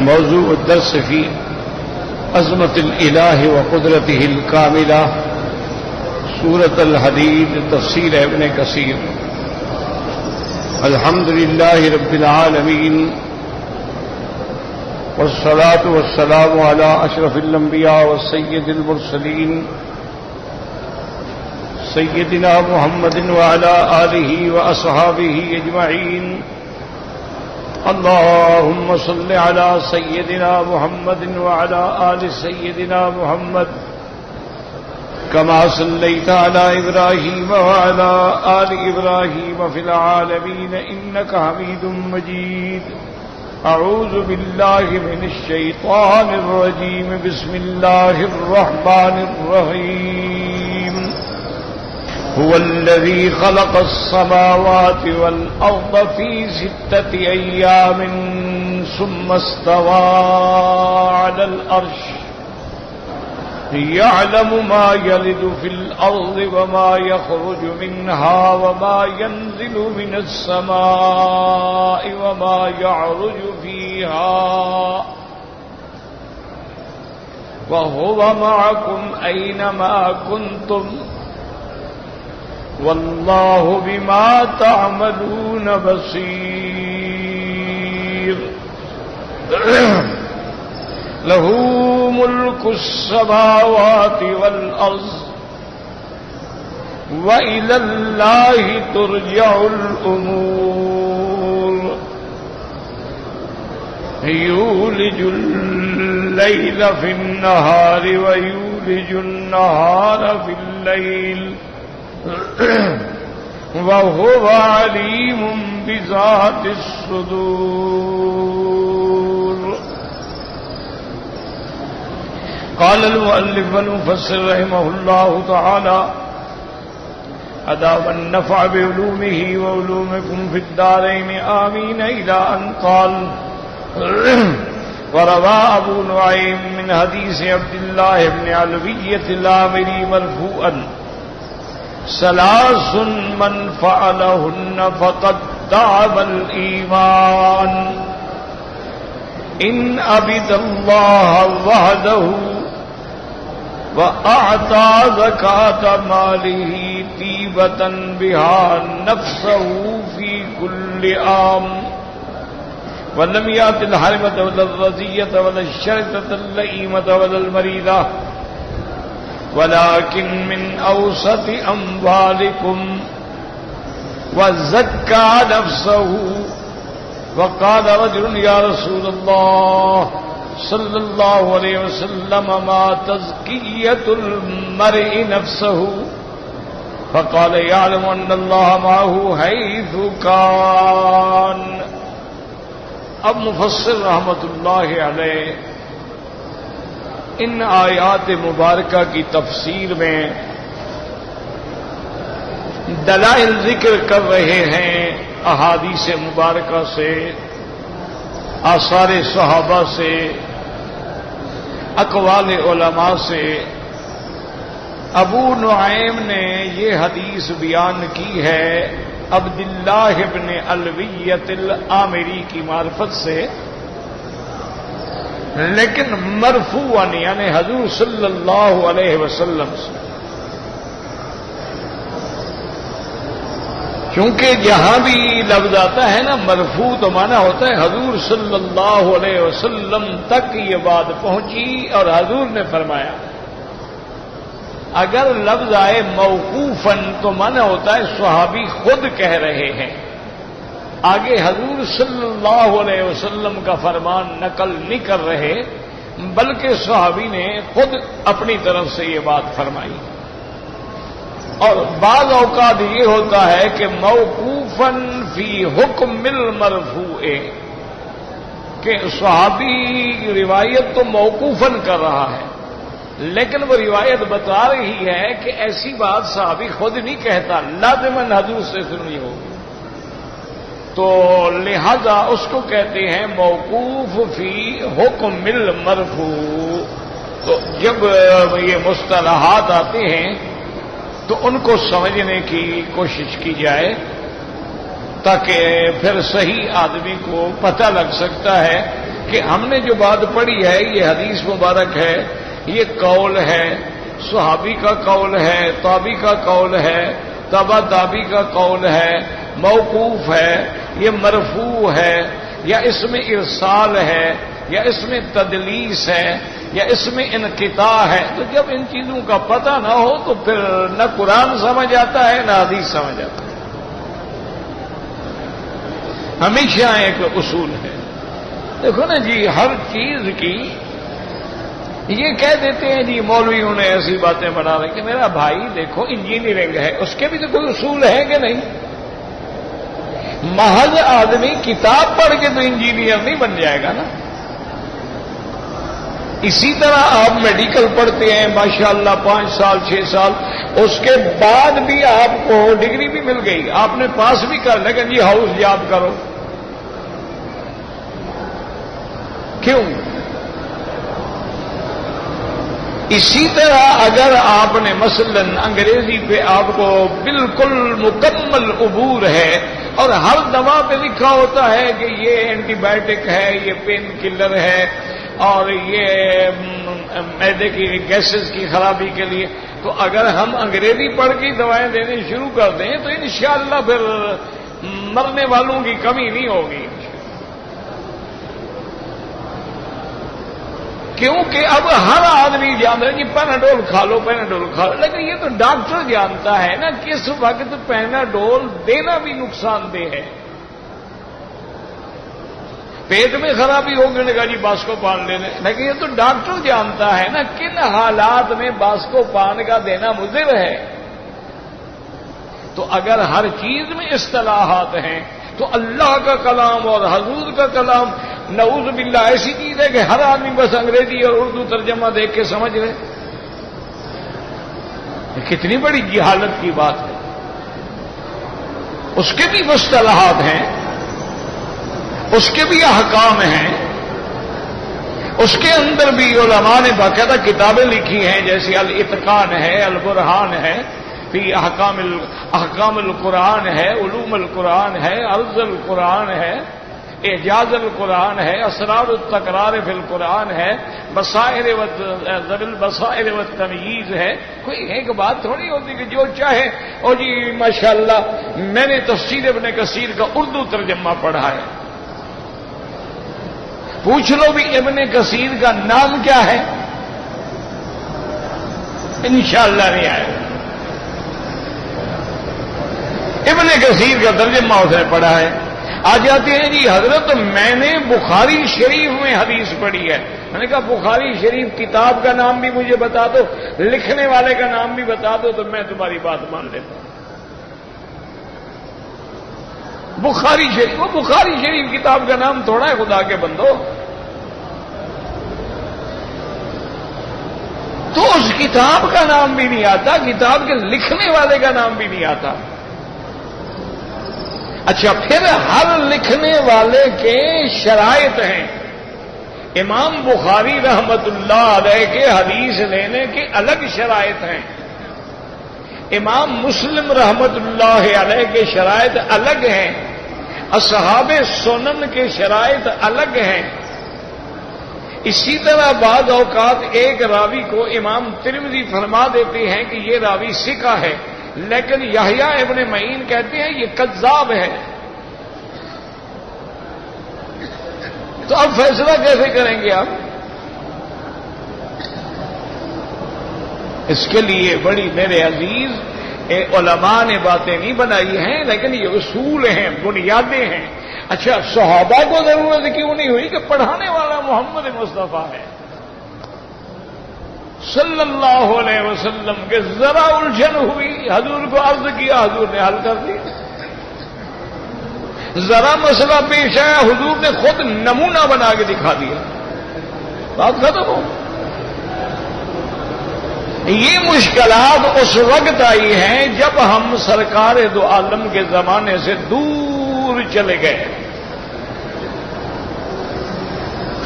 موضوع الدرس في عظمة الإله وقدرته الكاملة سورة الحديد تفسير ابن كثير. الحمد لله رب العالمين والصلاة والسلام على أشرف الأنبياء والسيد المرسلين سيدنا محمد وعلى آله وأصحابه أجمعين. اللهم صل على سيدنا محمد وعلى آل سيدنا محمد كما صليت على إبراهيم وعلى آل إبراهيم في العالمين إنك حميد مجيد. أعوذ بالله من الشيطان الرجيم. بسم الله الرحمن الرحيم. هو الذي خلق السماوات والأرض في 6 أيام ثم استوى على العرش يعلم ما يلج في الأرض وما يخرج منها وما ينزل من السماء وما يعرج فيها وهو معكم أينما كنتم والله بما تعملون بصير. له ملك السماوات والأرض وإلى الله ترجع الأمور. يولج الليل في النهار ويولج النهار في الليل وهو عليم بذات الصدور. قال المؤلف والمفسر رحمه الله تعالى أدام النفع بعلومه وعلومكم في الدارين آمين. إلى أن قال وروى أبو نعيم من حديث عبد الله بن علوية العامري مرفوعا ثلاث من فعلهن فقد دعم الإيمان إن عبد الله وحده وأعطى زكاة ماله طيبة بها نفسه في كل عام ولم يأت الحرمة ولا الرزية ولا الشرطة اللئيمة ولا المريضة ولكن من أوسط أموالكم وزكى نفسه. وقال رجل يا رسول الله صلى الله عليه وسلم ما تزكية المرء نفسه؟ فقال يعلم أن الله معه حيث كان. اب مفسر رحمت اللہ علیہ ان آیات مبارکہ کی تفسیر میں دلائل ذکر کر رہے ہیں احادیث مبارکہ سے، آثار صحابہ سے، اقوال علماء سے. ابو نعیم نے یہ حدیث بیان کی ہے عبداللہ ابن علویۃ العامری کی معرفت سے، لیکن مرفوعاً یعنی حضور صلی اللہ علیہ وسلم سے. کیونکہ جہاں بھی لفظ آتا ہے نا مرفوع تو معنی ہوتا ہے حضور صلی اللہ علیہ وسلم تک یہ بات پہنچی اور حضور نے فرمایا. اگر لفظ آئے موقوفاً تو معنی ہوتا ہے صحابی خود کہہ رہے ہیں، آگے حضور صلی اللہ علیہ وسلم کا فرمان نقل نہیں کر رہے بلکہ صحابی نے خود اپنی طرف سے یہ بات فرمائی. اور بعض اوقات یہ ہوتا ہے کہ موقوفاً فی حکم المرفوع، کہ صحابی روایت تو موقوفاً کر رہا ہے لیکن وہ روایت بتا رہی ہے کہ ایسی بات صحابی خود نہیں کہتا، لازماً حضور سے سنی ہوگی، تو لہذا اس کو کہتے ہیں موقوف فی حکم المرفوع. تو جب یہ مصطلحات آتے ہیں تو ان کو سمجھنے کی کوشش کی جائے تاکہ پھر صحیح آدمی کو پتہ لگ سکتا ہے کہ ہم نے جو بات پڑھی ہے یہ حدیث مبارک ہے، یہ قول ہے، صحابی کا قول ہے، تابعی کا قول ہے، تبع تابعی کا قول ہے، موقوف ہے، یہ مرفوع ہے، یا اس میں ارسال ہے، یا اس میں تدلیس ہے، یا اس میں انقطاع ہے. تو جب ان چیزوں کا پتہ نہ ہو تو پھر نہ قرآن سمجھ آتا ہے نہ حدیث سمجھ آتا ہے. ہمیشہ ایک اصول ہے. دیکھو نا جی، ہر چیز کی یہ کہہ دیتے ہیں جی مولویوں نے ایسی باتیں بنا رہے کہ میرا بھائی دیکھو انجینئرنگ ہے، اس کے بھی تو کوئی اصول ہے کہ نہیں؟ محض آدمی کتاب پڑھ کے تو انجینئر نہیں بن جائے گا نا. اسی طرح آپ میڈیکل پڑھتے ہیں ماشاءاللہ 5 سال 6 سال، اس کے بعد بھی آپ کو ڈگری بھی مل گئی، آپ نے پاس بھی کر، لیکن جی ہاؤس جاب کرو. کیوں؟ اسی طرح اگر آپ نے مثلا انگریزی پہ آپ کو بالکل مکمل عبور ہے اور ہر دوا پہ لکھا ہوتا ہے کہ یہ اینٹی بائیوٹک ہے، یہ پین کلر ہے، اور یہ معدے کی گیسز کی خرابی کے لیے، تو اگر ہم انگریزی پڑھ کے دوائیں دینے شروع کر دیں تو انشاءاللہ پھر مرنے والوں کی کمی نہیں ہوگی. کیونکہ اب ہر آدمی جانتا ہے کہ پیناڈول کھا لو، پیناڈول کھا لو، لیکن یہ تو ڈاکٹر جانتا ہے نا کس وقت پیناڈول دینا بھی نقصان دہ ہے. پیٹ میں خرابی ہوگی نے کہا جی باسکو پان لے لیں، لیکن یہ تو ڈاکٹر جانتا ہے نا کن حالات میں باسکو پان کا دینا مضر ہے. تو اگر ہر چیز میں اصطلاحات ہیں تو اللہ کا کلام اور حضور کا کلام نعوذ باللہ ایسی چیز ہے کہ ہر آدمی بس انگریزی اور اردو ترجمہ دیکھ کے سمجھ لے. کتنی بڑی جہالت کی بات ہے. اس کے بھی مصطلحات ہیں، اس کے بھی احکام ہیں، اس کے اندر بھی علماء نے باقاعدہ کتابیں لکھی ہیں، جیسے الاتقان ہے، البرہان ہے، فی احکام القرآن ہے، علوم القرآن ہے، عرض القرآن ہے، اعجاز القرآن ہے، اسرار التکرار فی القرآن ہے، بصائر البصائر والتمییز ہے. کوئی ایک بات تھوڑی ہوتی کہ جو چاہے اور جی ماشاءاللہ میں نے تفسیر ابن کثیر کا اردو ترجمہ پڑھا ہے. پوچھ لو بھی ابن کثیر کا نام کیا ہے؟ انشاءاللہ نہیں آئے. ابن کثیر کا ترجمہ اس نے پڑھا ہے. آ جاتے ہیں جی حضرت میں نے بخاری شریف میں حدیث پڑھی ہے. میں نے کہا بخاری شریف کتاب کا نام بھی مجھے بتا دو، لکھنے والے کا نام بھی بتا دو تو میں تمہاری بات مان لیتا ہوں. بخاری شریف، وہ بخاری شریف کتاب کا نام تھوڑا ہے خدا کے بندو. تو اس کتاب کا نام بھی نہیں آتا، کتاب کے لکھنے والے کا نام بھی نہیں آتا. اچھا پھر ہر لکھنے والے کے شرائط ہیں. امام بخاری رحمت اللہ علیہ کے حدیث لینے کے الگ شرائط ہیں، امام مسلم رحمت اللہ علیہ کے شرائط الگ ہیں، اصحاب سنن کے شرائط الگ ہیں. اسی طرح بعض اوقات ایک راوی کو امام ترمذی فرما دیتے ہیں کہ یہ راوی ثقہ ہے، لیکن یحییٰ ابن معین کہتے ہیں یہ کذاب ہے. تو اب فیصلہ کیسے کریں گے آپ؟ اس کے لیے بڑی میرے عزیز علماء نے باتیں نہیں بنائی ہیں، لیکن یہ اصول ہیں، بنیادیں ہیں. اچھا صحابہ کو ضرورت کیوں نہیں ہوئی کہ پڑھانے والا محمد مصطفیٰ ہے صلی اللہ علیہ وسلم کے ذرا الجھن ہوئی، حضور کو عرض کیا، حضور نے حل کر دی. ذرا مسئلہ پیش آیا، حضور نے خود نمونہ بنا کے دکھا دیا، بات ختم ہو. یہ مشکلات اس وقت آئی ہیں جب ہم سرکار دو عالم کے زمانے سے دور چلے گئے.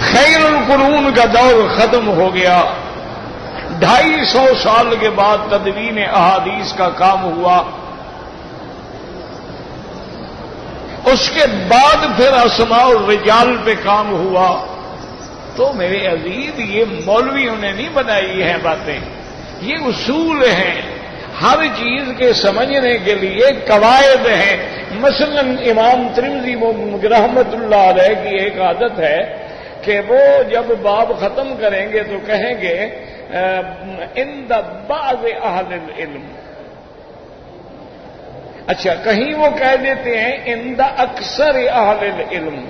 خیر القرون کا دور ختم ہو گیا. 250 سال کے بعد تدوین احادیث کا کام ہوا. اس کے بعد پھر اسماء الرجال پہ کام ہوا. تو میرے عزیز یہ مولویوں نے نہیں بنائی ہیں باتیں، یہ اصول ہیں، ہر چیز کے سمجھنے کے لیے قواعد ہیں۔ مثلا امام ترمذی رحمت اللہ علیہ کی ایک عادت ہے کہ وہ جب باب ختم کریں گے تو کہیں گے عند بعض اہل العلم، اچھا کہیں وہ کہہ دیتے ہیں عند اکثر اہل العلم،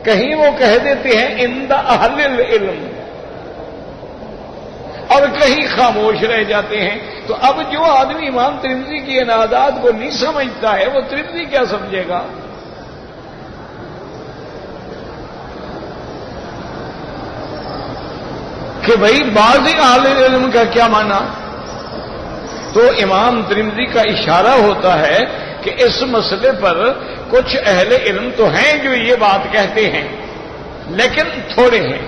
کہیں وہ کہہ دیتے ہیں عند اہل العلم، اور کہیں خاموش رہ جاتے ہیں۔ تو اب جو آدمی امام ترمذی کی ان عادات کو نہیں سمجھتا ہے وہ ترمذی کیا سمجھے گا؟ کہ بھئی بعض اہل علم کا کیا معنی؟ تو امام ترمذی کا اشارہ ہوتا ہے کہ اس مسئلے پر کچھ اہل علم تو ہیں جو یہ بات کہتے ہیں لیکن تھوڑے ہیں،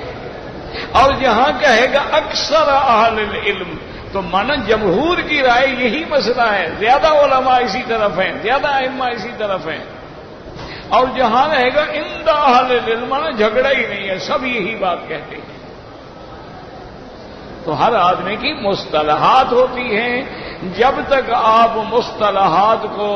اور جہاں کہے گا اکثر اہل العلم تو مانا جمہور کی رائے یہی مسئلہ ہے، زیادہ علماء اسی طرف ہیں، زیادہ ائمہ اسی طرف ہیں، اور جہاں رہے گا عند اہل العلم مانا جھگڑا ہی نہیں ہے، سب یہی بات کہتے ہیں۔ تو ہر آدمی کی مصطلحات ہوتی ہیں، جب تک آپ مصطلحات کو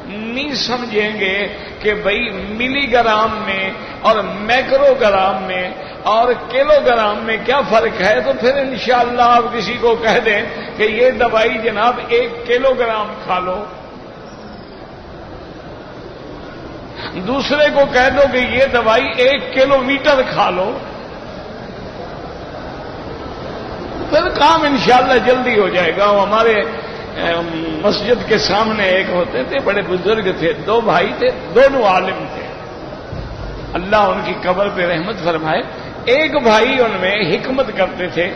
نہیں سمجھیں گے کہ بھئی ملی گرام میں اور میکرو گرام میں اور کلو گرام میں کیا فرق ہے، تو پھر انشاءاللہ آپ کسی کو کہہ دیں کہ یہ دوائی جناب 1 کلو گرام کھا لو، دوسرے کو کہہ دو کہ یہ دوائی 1 کلو میٹر کھا لو، پھر کام انشاءاللہ جلدی ہو جائے گا۔ ہمارے مسجد کے سامنے ایک ہوتے تھے، بڑے بزرگ تھے، 2 بھائی تھے، دونوں عالم تھے، اللہ ان کی قبر پہ رحمت فرمائے۔ ایک بھائی ان میں حکمت کرتے تھے،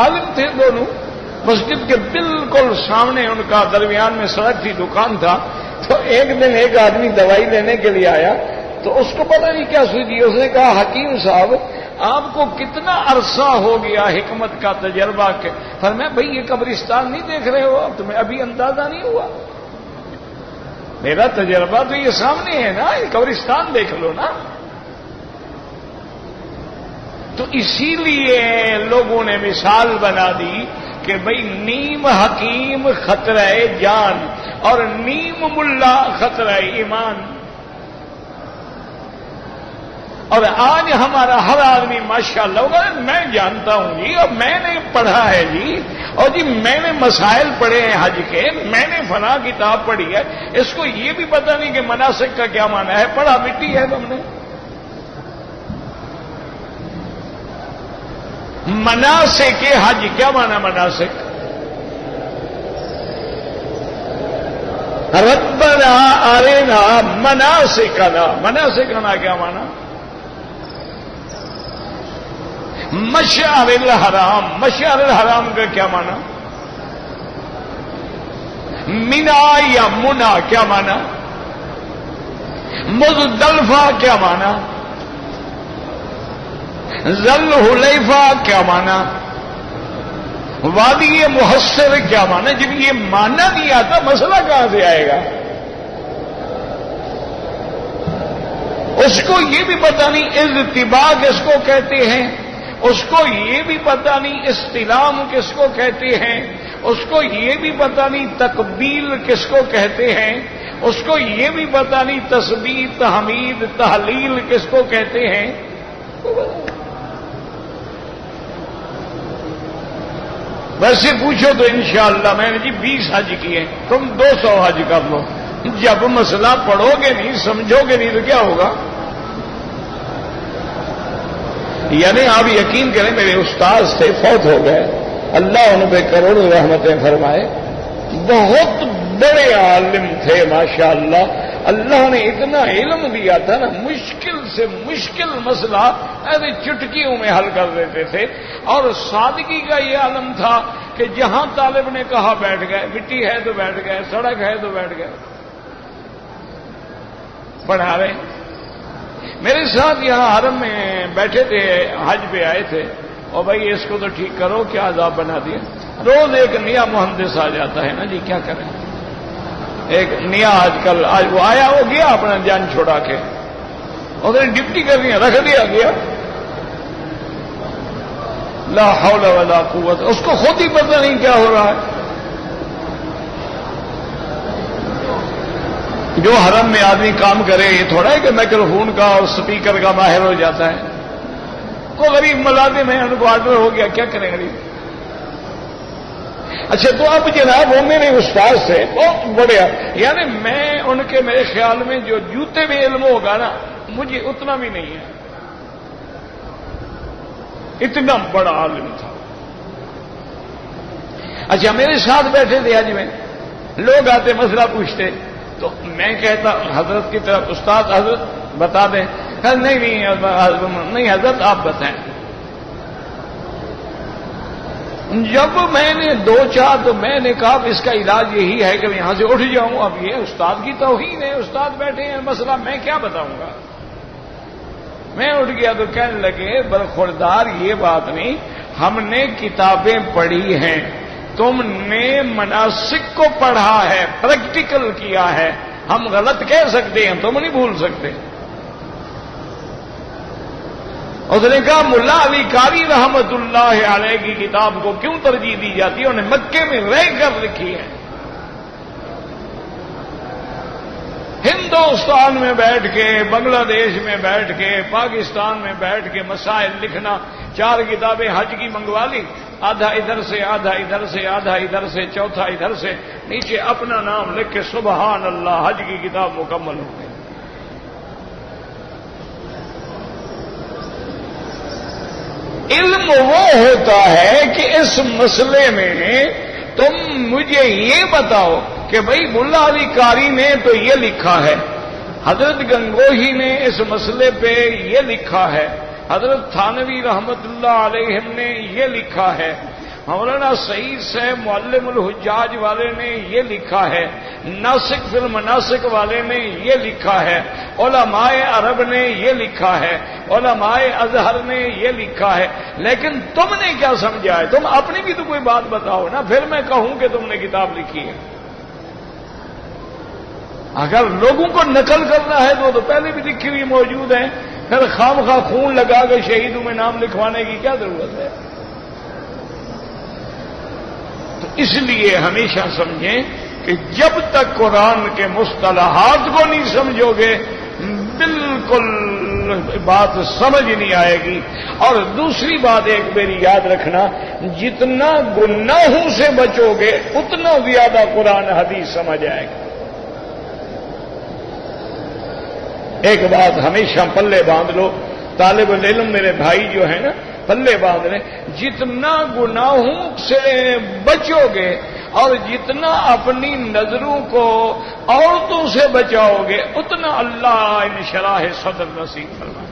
عالم تھے دونوں، مسجد کے بالکل سامنے ان کا درمیان میں سڑک تھی، دکان تھا۔ تو ایک دن ایک آدمی دوائی لینے کے لیے آیا تو اس کو پتہ نہیں کیا سوچی، اس نے کہا حکیم صاحب آپ کو کتنا عرصہ ہو گیا حکمت کا تجربہ کے؟ فرمایا بھئی یہ قبرستان نہیں دیکھ رہے ہو، اب تمہیں ابھی اندازہ نہیں ہوا، میرا تجربہ تو یہ سامنے ہے نا، یہ قبرستان دیکھ لو نا۔ تو اسی لیے لوگوں نے مثال بنا دی کہ بھئی نیم حکیم خطرہ جان اور نیم ملا خطرہ ایمان۔ اور آج ہمارا ہر آدمی ماشاءاللہ ہوگا میں جانتا ہوں جی، اور میں نے پڑھا ہے جی، اور جی میں نے مسائل پڑھے ہیں حج کے، میں نے فلاں کتاب پڑھی ہے، اس کو یہ بھی پتہ نہیں کہ مناسک کا کیا معنی ہے، پڑھا مٹی ہے تم نے۔ مناسک حج کیا معنی مناسک؟ ربنا ارنا مناسکنا، مناسکنا کیا معنی؟ مشعر الحرام، مشعر الحرام کا کیا معنی؟ منا یا منا کیا معنی؟ مزدلفہ کیا معنی؟ ذل حلیفہ کیا معنی؟ وادی محصر کیا معنی؟ جب یہ معنی نہیں آتا مسئلہ کہاں سے آئے گا؟ اس کو یہ بھی پتہ نہیں اضطباء کس کو کہتے ہیں، اس کو یہ بھی پتہ نہیں استلام کس کو کہتے ہیں، اس کو یہ بھی پتہ نہیں تقبیل کس کو کہتے ہیں، اس کو یہ بھی پتہ نہیں تسبیح تحمید تحلیل کس کو کہتے ہیں۔ ویسے پوچھو تو انشاءاللہ میں نے جی 20 حج کیے، تم 200 حج کر لو، جب مسئلہ پڑھو گے نہیں سمجھو گے نہیں تو کیا ہوگا؟ یعنی آپ یقین کریں میرے استاد سے فوت ہو گئے، اللہ ان پہ کروڑوں رحمتیں فرمائے، بہت بڑے عالم تھے ماشاءاللہ، اللہ نے اتنا علم دیا تھا نا، مشکل سے مشکل مسئلہ ایسے چٹکیوں میں حل کر دیتے تھے، اور سادگی کا یہ عالم تھا کہ جہاں طالب نے کہا بیٹھ گئے، مٹی ہے تو بیٹھ گئے، سڑک ہے تو بیٹھ گئے، پڑھا رہے۔ میرے ساتھ یہاں حرم میں بیٹھے تھے، حج پہ آئے تھے، اور بھائی اس کو تو ٹھیک کرو، کیا عذاب بنا دیا۔ روز ایک نیا مہندس آ جاتا ہے نا جی، کیا کریں، ایک نیا آج وہ آیا وہ گیا اپنا جان چھوڑا کے، اور ڈپٹی کر رہی ہیں، رکھ دیا گیا. لا حول ولا قوت. اس کو خود ہی پتہ نہیں کیا ہو رہا ہے. جو حرم میں آدمی کام کرے یہ تھوڑا ہے کہ مائکروفون کا اور سپیکر کا ماہر ہو جاتا ہے. کو غریب ملازم ہیں، ان کو آرڈر ہو گیا، کیا کریں غریب. اچھا تو اب جناب وہ میرے استاد سے بہت بڑے، یعنی میں ان کے میرے خیال میں جو جوتے میں علم ہوگا نا مجھے اتنا بھی نہیں ہے. اتنا بڑا عالم تھا. اچھا میرے ساتھ بیٹھے تھے آج میں، لوگ آتے مسئلہ پوچھتے تو میں کہتا حضرت کی طرف، استاد حضرت بتا دیں. نہیں حضرت آپ بتائیں. جب میں نے دو چار تو میں نے کہا اس کا علاج یہی ہے کہ میں یہاں سے اٹھ جاؤں. اب یہ استاد کی توہین ہے، استاد بیٹھے ہیں مسئلہ میں کیا بتاؤں گا. میں اٹھ گیا تو کہنے لگے برخوردار یہ بات نہیں، ہم نے کتابیں پڑھی ہیں، تم نے مناسک کو پڑھا ہے، پریکٹیکل کیا ہے. ہم غلط کہہ سکتے ہیں، تم نہیں بھول سکتے. اس نے کہا ملا علی قاری رحمت اللہ علیہ کی کتاب کو کیوں ترجیح دی جاتی ہے؟ انہوں نے مکے میں رہ کر لکھی ہے. ہندوستان میں بیٹھ کے، بنگلہ دیش میں بیٹھ کے، پاکستان میں بیٹھ کے مسائل لکھنا. 4 کتابیں حج کی منگوا لی، آدھا ادھر سے آدھا ادھر سے آدھا ادھر سے چوتھا ادھر سے، نیچے اپنا نام لکھ کے سبحان اللہ حج کی کتاب مکمل ہو گئی. علم وہ ہوتا ہے کہ اس مسئلے میں تم مجھے یہ بتاؤ کہ بھئی ملا علی قاری نے تو یہ لکھا ہے، حضرت گنگوہی نے اس مسئلے پہ یہ لکھا ہے، حضرت تھانوی رحمت اللہ علیہ نے یہ لکھا ہے، مولانا سعید صاحب معلم الحجاج والے نے یہ لکھا ہے، ناسک فی المناسک والے نے یہ لکھا ہے، علماء عرب نے یہ لکھا ہے، علماء ازہر نے یہ لکھا ہے. لیکن تم نے کیا سمجھا ہے؟ تم اپنی بھی تو کوئی بات بتاؤ نا، پھر میں کہوں کہ تم نے کتاب لکھی ہے. اگر لوگوں کو نقل کرنا ہے تو پہلے بھی لکھی ہوئی موجود ہیں، پھر خام خواہ خون لگا کے شہیدوں میں نام لکھوانے کی کیا ضرورت ہے؟ تو اس لیے ہمیشہ سمجھیں کہ جب تک قرآن کے مصطلحات کو نہیں سمجھو گے بالکل بات سمجھ نہیں آئے گی. اور دوسری بات ایک میری یاد رکھنا، جتنا گناہوں سے بچو گے اتنا زیادہ قرآن حدیث سمجھ آئے گی. ایک بات ہمیشہ پلے باندھ لو، طالب العلم میرے بھائی جو ہیں نا پلے باندھ لیں، جتنا گناہوں سے بچو گے اور جتنا اپنی نظروں کو عورتوں سے بچاؤ گے اتنا اللہ انشراح صدر نصیب فرمائے.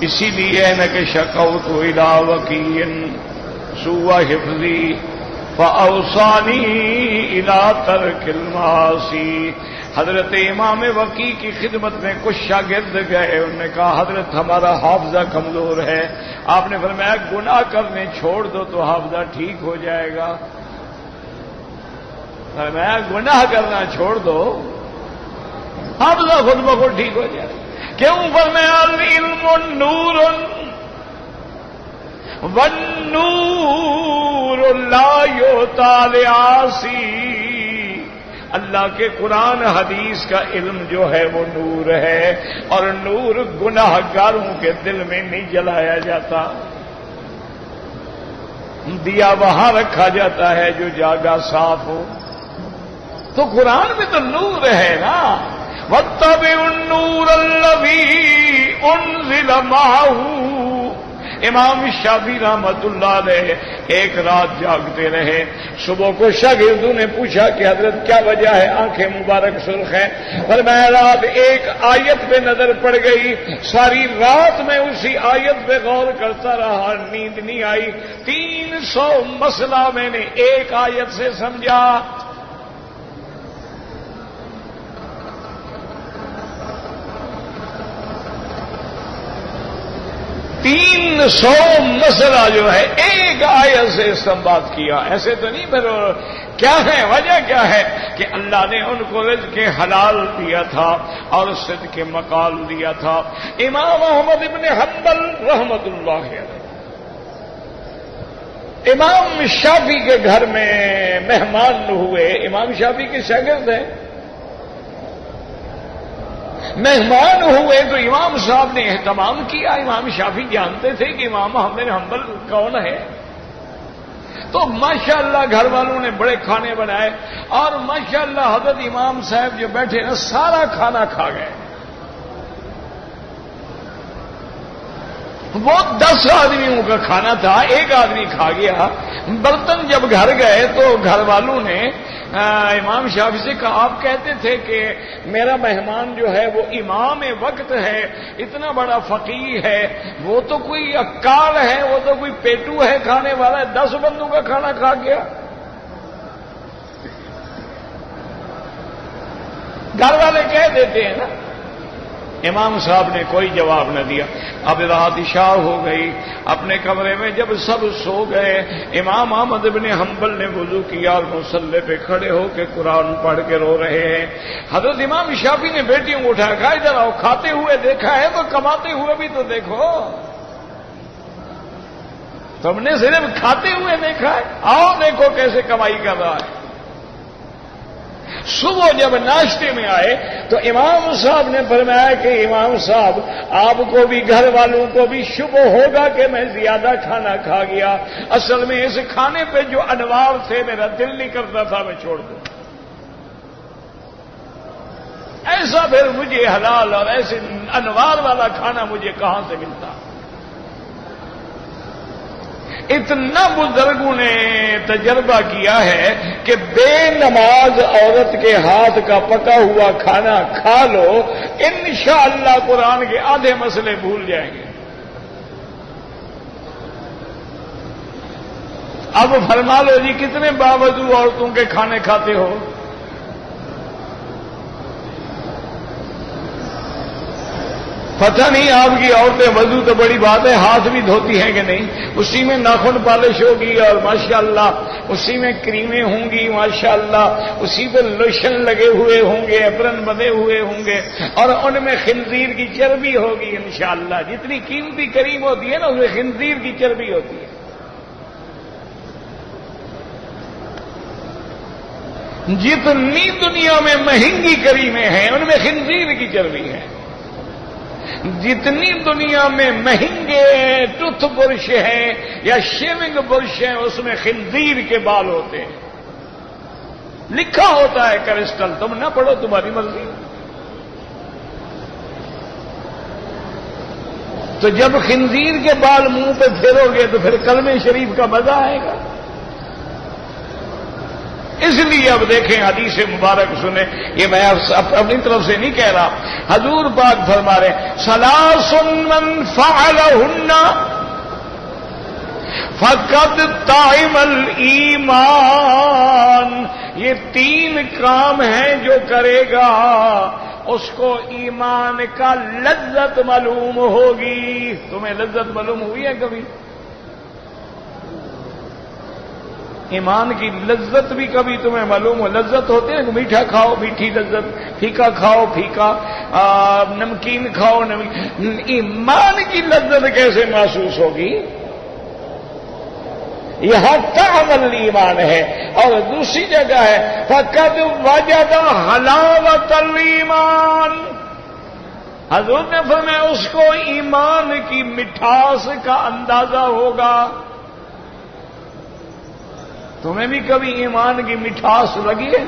اسی لیے ہے نا کہ شکوت الی وکیع سوء حفظی فاوصانی الی ترک المعاصی. حضرت امام وکیع کی خدمت میں کچھ شاگرد گئے، انہوں نے کہا حضرت ہمارا حافظہ کمزور ہے. آپ نے فرمایا گناہ کرنے چھوڑ دو تو حافظہ ٹھیک ہو جائے گا. فرمایا گناہ کرنا چھوڑ دو حافظہ خود بخود ٹھیک ہو جائے گا. کیوں؟ فرمایا العلم نور والنور لا یؤتی لعاصی. اللہ کے قرآن حدیث کا علم جو ہے وہ نور ہے، اور نور گناہ گاروں کے دل میں نہیں جلایا جاتا. دیا وہاں رکھا جاتا ہے جو جاگا صاف ہو. تو قرآن میں تو نور ہے نا. وَاتَّبِعُوا النُّورَ الَّذِي أُنزِلَ مَعَهُ. امام شافعی رحمت اللہ علیہ ایک رات جاگتے رہے. صبح کو شاگردوں نے پوچھا کہ حضرت کیا وجہ ہے آنکھیں مبارک سرخ ہیں؟ فرمایا رات ایک آیت پہ نظر پڑ گئی، ساری رات میں اسی آیت پہ غور کرتا رہا، نیند نہیں آئی. 300 مسئلہ میں نے ایک آیت سے سمجھا. 300 مسئلہ جو ہے ایک آیت سے استنباط کیا. ایسے تو نہیں پھر کیا ہے وجہ کیا ہے کہ اللہ نے ان کو رزق حلال دیا تھا اور صدق مقال دیا تھا. امام احمد ابن حنبل رحمت اللہ علیہ امام شافعی کے گھر میں مہمان ہوئے. امام شافعی کے شاگرد ہیں. مہمان ہوئے تو امام صاحب نے اہتمام کیا. امام شافعی جانتے تھے کہ امام احمد حنبل کون ہے. تو ماشاءاللہ گھر والوں نے بڑے کھانے بنائے اور ماشاءاللہ حضرت امام صاحب جو بیٹھے نا سارا کھانا کھا گئے. وہ 10 آدمیوں کا کھانا تھا, ایک آدمی کھا گیا. برتن جب گھر گئے تو گھر والوں نے امام شافعی سے کہا آپ کہتے تھے کہ میرا مہمان جو ہے وہ امام وقت ہے, اتنا بڑا فقیہ ہے, وہ تو کوئی اکال ہے, وہ تو کوئی پیٹو ہے کھانے والا ہے, 10 بندوں کا کھانا کھا گیا. گھر والے کہہ دیتے ہیں نا. امام صاحب نے کوئی جواب نہ دیا. اب رات عشاء ہو گئی. اپنے کمرے میں جب سب سو گئے, امام احمد بن حنبل نے وضو کیا اور مصلی پہ کھڑے ہو کے قرآن پڑھ کے رو رہے ہیں. حضرت امام شافعی نے بیٹیوں کو اٹھا کہا ادھر آؤ, کھاتے ہوئے دیکھا ہے تو کماتے ہوئے بھی تو دیکھو. تم نے صرف کھاتے ہوئے دیکھا ہے, آؤ دیکھو کیسے کمائی کر رہا ہے. صبح جب ناشتے میں آئے تو امام صاحب نے فرمایا کہ امام صاحب آپ کو بھی گھر والوں کو بھی شبہ ہوگا کہ میں زیادہ کھانا کھا گیا. اصل میں اس کھانے پہ جو انوار تھے میرا دل نہیں کرتا تھا میں چھوڑ دوں. ایسا پھر مجھے حلال اور ایسے انوار والا کھانا مجھے کہاں سے ملتا. اتنا بزرگوں نے تجربہ کیا ہے کہ بے نماز عورت کے ہاتھ کا پکا ہوا کھانا کھا لو, انشاءاللہ قرآن کے آدھے مسئلے بھول جائیں گے. اب فرما لو جی کتنے باوضو عورتوں کے کھانے کھاتے ہو؟ پتہ نہیں آپ کی عورتیں وضو تو بڑی بات ہے, ہاتھ بھی دھوتی ہیں کہ نہیں. اسی میں ناخن پالش ہوگی اور ماشاءاللہ اسی میں کریمیں ہوں گی, ماشاءاللہ اسی پہ لوشن لگے ہوئے ہوں گے, اپرن بندے ہوئے ہوں گے, اور ان میں خنزیر کی چربی ہوگی انشاءاللہ. جتنی قیمتی کریم ہوتی ہے نا اس میں خنزیر کی چربی ہوتی ہے. جتنی دنیا میں مہنگی کریمیں ہیں ان میں خنزیر کی چربی ہے. جتنی دنیا میں مہنگے ٹوتھ برش ہیں یا شیونگ برش ہیں اس میں خنزیر کے بال ہوتے ہیں. لکھا ہوتا ہے کرسٹل, تم نہ پڑھو تمہاری مرضی. تو جب خنزیر کے بال منہ پہ پھیرو گے تو پھر کلمہ شریف کا مزہ آئے گا. اس لیے اب دیکھیں حدیث مبارک سنیں, یہ میں اپنی طرف سے نہیں کہہ رہا, حضور پاک فرما رہے ثلاث من فعلہن فقد طعم الایمان. یہ 3 کام ہیں جو کرے گا اس کو ایمان کا لذت معلوم ہوگی. تمہیں لذت معلوم ہوئی ہے کبھی؟ ایمان کی لذت بھی کبھی تمہیں معلوم ہو؟ لذت ہوتے ہیں کہ میٹھا کھاؤ میٹھی لذت, پھیکا کھاؤ پھیکا, نمکین کھاؤ نمکین. ایمان کی لذت کیسے محسوس ہوگی؟ یہاں طعم الایمان ہے. اور دوسری جگہ ہے فقد وجد حلاوت الایمان. حضور نے فرمایا اس کو ایمان کی مٹھاس کا اندازہ ہوگا. تمہیں بھی کبھی ایمان کی مٹھاس لگی ہے؟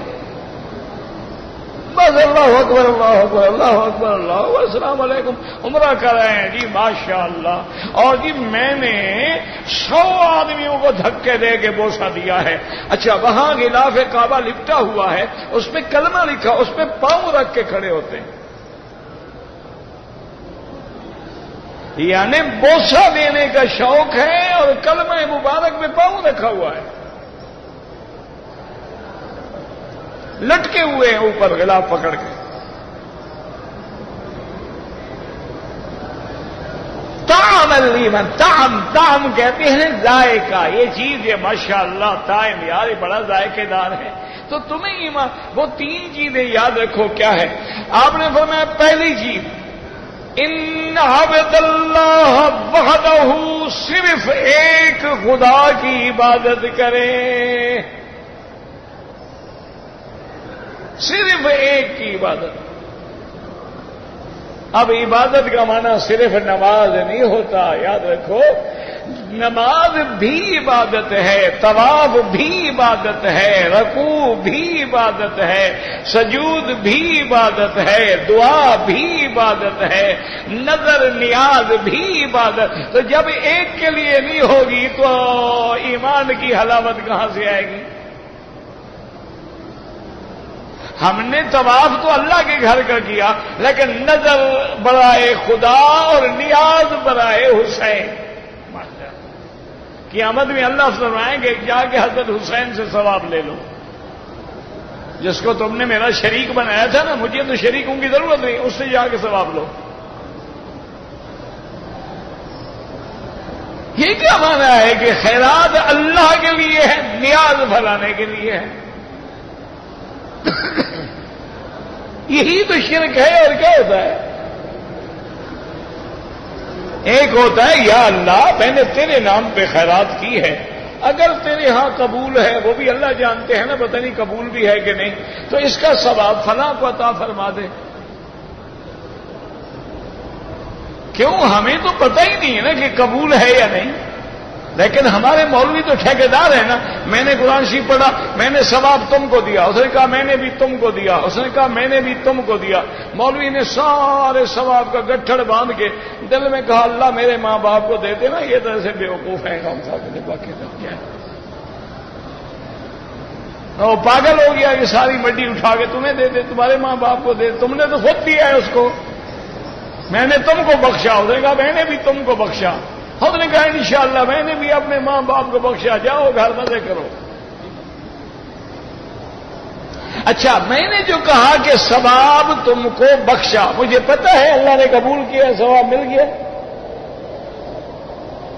بس اللہ اکبر اللہ اکبر اللہ اکبر اللہ اکبر السلام علیکم, عمرہ کر رہے ہیں جی ماشاءاللہ. اور جی میں نے 100 آدمیوں کو دھکے دے کے بوسہ دیا ہے. اچھا وہاں غلاف کعبہ لپٹا ہوا ہے, اس پہ کلمہ لکھا, اس پہ پاؤں رکھ کے کھڑے ہوتے ہیں. یعنی بوسہ دینے کا شوق ہے اور کلمہ مبارک میں پاؤں رکھا ہوا ہے, لٹکے ہوئے ہیں اوپر غلاف پکڑ کے. طعم الایمان، طعم کہتے ہیں ذائقہ، یہ چیز یہ ماشاءاللہ طعم یار یہ بڑا ذائقے دار ہے. تو تمہیں ایمان، وہ تین چیزیں یاد رکھو کیا ہے. آپ نے فرمایا پہلی چیز ان عبد اللہ وحدہ، صرف ایک خدا کی عبادت کرے، صرف ایک کی عبادت. اب عبادت کا معنی صرف نماز نہیں ہوتا، یاد رکھو نماز بھی عبادت ہے، طواف بھی عبادت ہے، رکوع بھی عبادت ہے، سجود بھی عبادت ہے، دعا بھی عبادت ہے، نظر نیاز بھی عبادت. تو جب ایک کے لیے نہیں ہوگی تو ایمان کی حلاوت کہاں سے آئے گی؟ ہم نے طواف تو اللہ کے گھر کا کیا، لیکن نظر برائے خدا اور نیاز برائے حسین. قیامت میں اللہ فرمائیں گے جا کے حضرت حسین سے ثواب لے لو، جس کو تم نے میرا شریک بنایا تھا نا، مجھے تو شریکوں کی ضرورت نہیں، اس سے جا کے ثواب لو. یہ کیا معنی ہے کہ خیرات اللہ کے لیے ہے، نیاز بھرانے کے لیے ہے؟ یہی تو شرک ہے. اور کیا ہوتا ہے؟ ایک ہوتا ہے یا اللہ میں نے تیرے نام پہ خیرات کی ہے، اگر تیرے ہاں قبول ہے وہ بھی اللہ جانتے ہیں نا، پتہ نہیں قبول بھی ہے کہ نہیں، تو اس کا ثواب فلاں کو عطا فرما دے. کیوں؟ ہمیں تو پتہ ہی نہیں ہے نا کہ قبول ہے یا نہیں، لیکن ہمارے مولوی تو ٹھیکیدار ہے نا. میں نے قرآن شریف پڑھا، میں نے ثواب تم کو دیا، اس نے کہا میں نے بھی تم کو دیا، اس نے کہا میں نے بھی تم کو دیا. مولوی نے سارے ثواب کا گٹھڑ باندھ کے دل میں کہا اللہ میرے ماں باپ کو دے دینا، یہ تو ایسے بیوقوف ہیں کون صاحب نے باقی سب کیا ہے. وہ پاگل ہو گیا کہ ساری مٹی اٹھا کے تمہیں دے دے، تمہارے ماں باپ کو دے، تم نے تو خود دیا ہے اس کو. میں نے تم کو بخشا، اس نے کہا میں نے بھی تم کو بخشا. خود نے کہا انشاءاللہ میں نے بھی اپنے ماں باپ کو بخشا، جاؤ گھر مزے کرو. اچھا میں نے جو کہا کہ ثواب تم کو بخشا، مجھے پتہ ہے اللہ نے قبول کیا، ثواب مل گیا.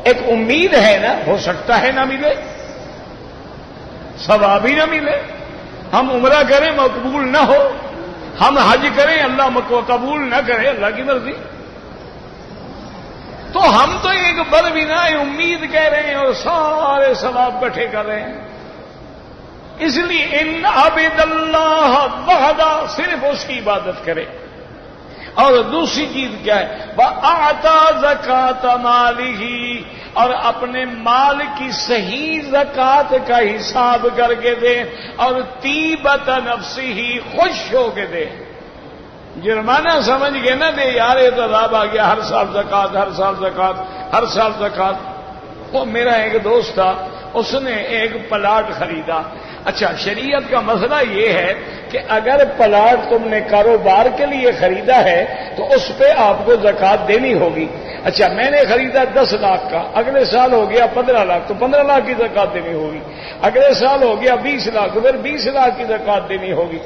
ایک امید ہے نا، ہو سکتا ہے نہ ملے، ثواب ہی نہ ملے. ہم عمرہ کریں مقبول نہ ہو، ہم حج کریں اللہ قبول نہ کرے، اللہ کی مرضی. تو ہم تو ایک بدبینا امید کہہ رہے ہیں اور سارے ثواب کٹھے کر رہے ہیں. اس لیے ان عبد اللہ وحدہ، صرف اس کی عبادت کرے. اور دوسری چیز کیا ہے؟ وَأَعْطَى زَكَاةَ مَالِهِ، اور اپنے مال کی صحیح زکات کا حساب کر کے دے، اور طیبۃ نفسہ، خوش ہو کے دے. جرمانہ سمجھ گئے نا دے یار یہ تو عذاب آ گیا، ہر سال زکات، ہر سال زکات، ہر سال زکات. وہ میرا ایک دوست تھا، اس نے ایک پلاٹ خریدا. اچھا شریعت کا مسئلہ یہ ہے کہ اگر پلاٹ تم نے کاروبار کے لیے خریدا ہے تو اس پہ آپ کو زکات دینی ہوگی. اچھا میں نے خریدا 10 لاکھ کا، اگلے سال ہو گیا 15 لاکھ، تو 15 لاکھ کی زکات دینی ہوگی. اگلے سال ہو گیا 20 لاکھ، تو پھر 20 لاکھ کی زکات دینی ہوگی.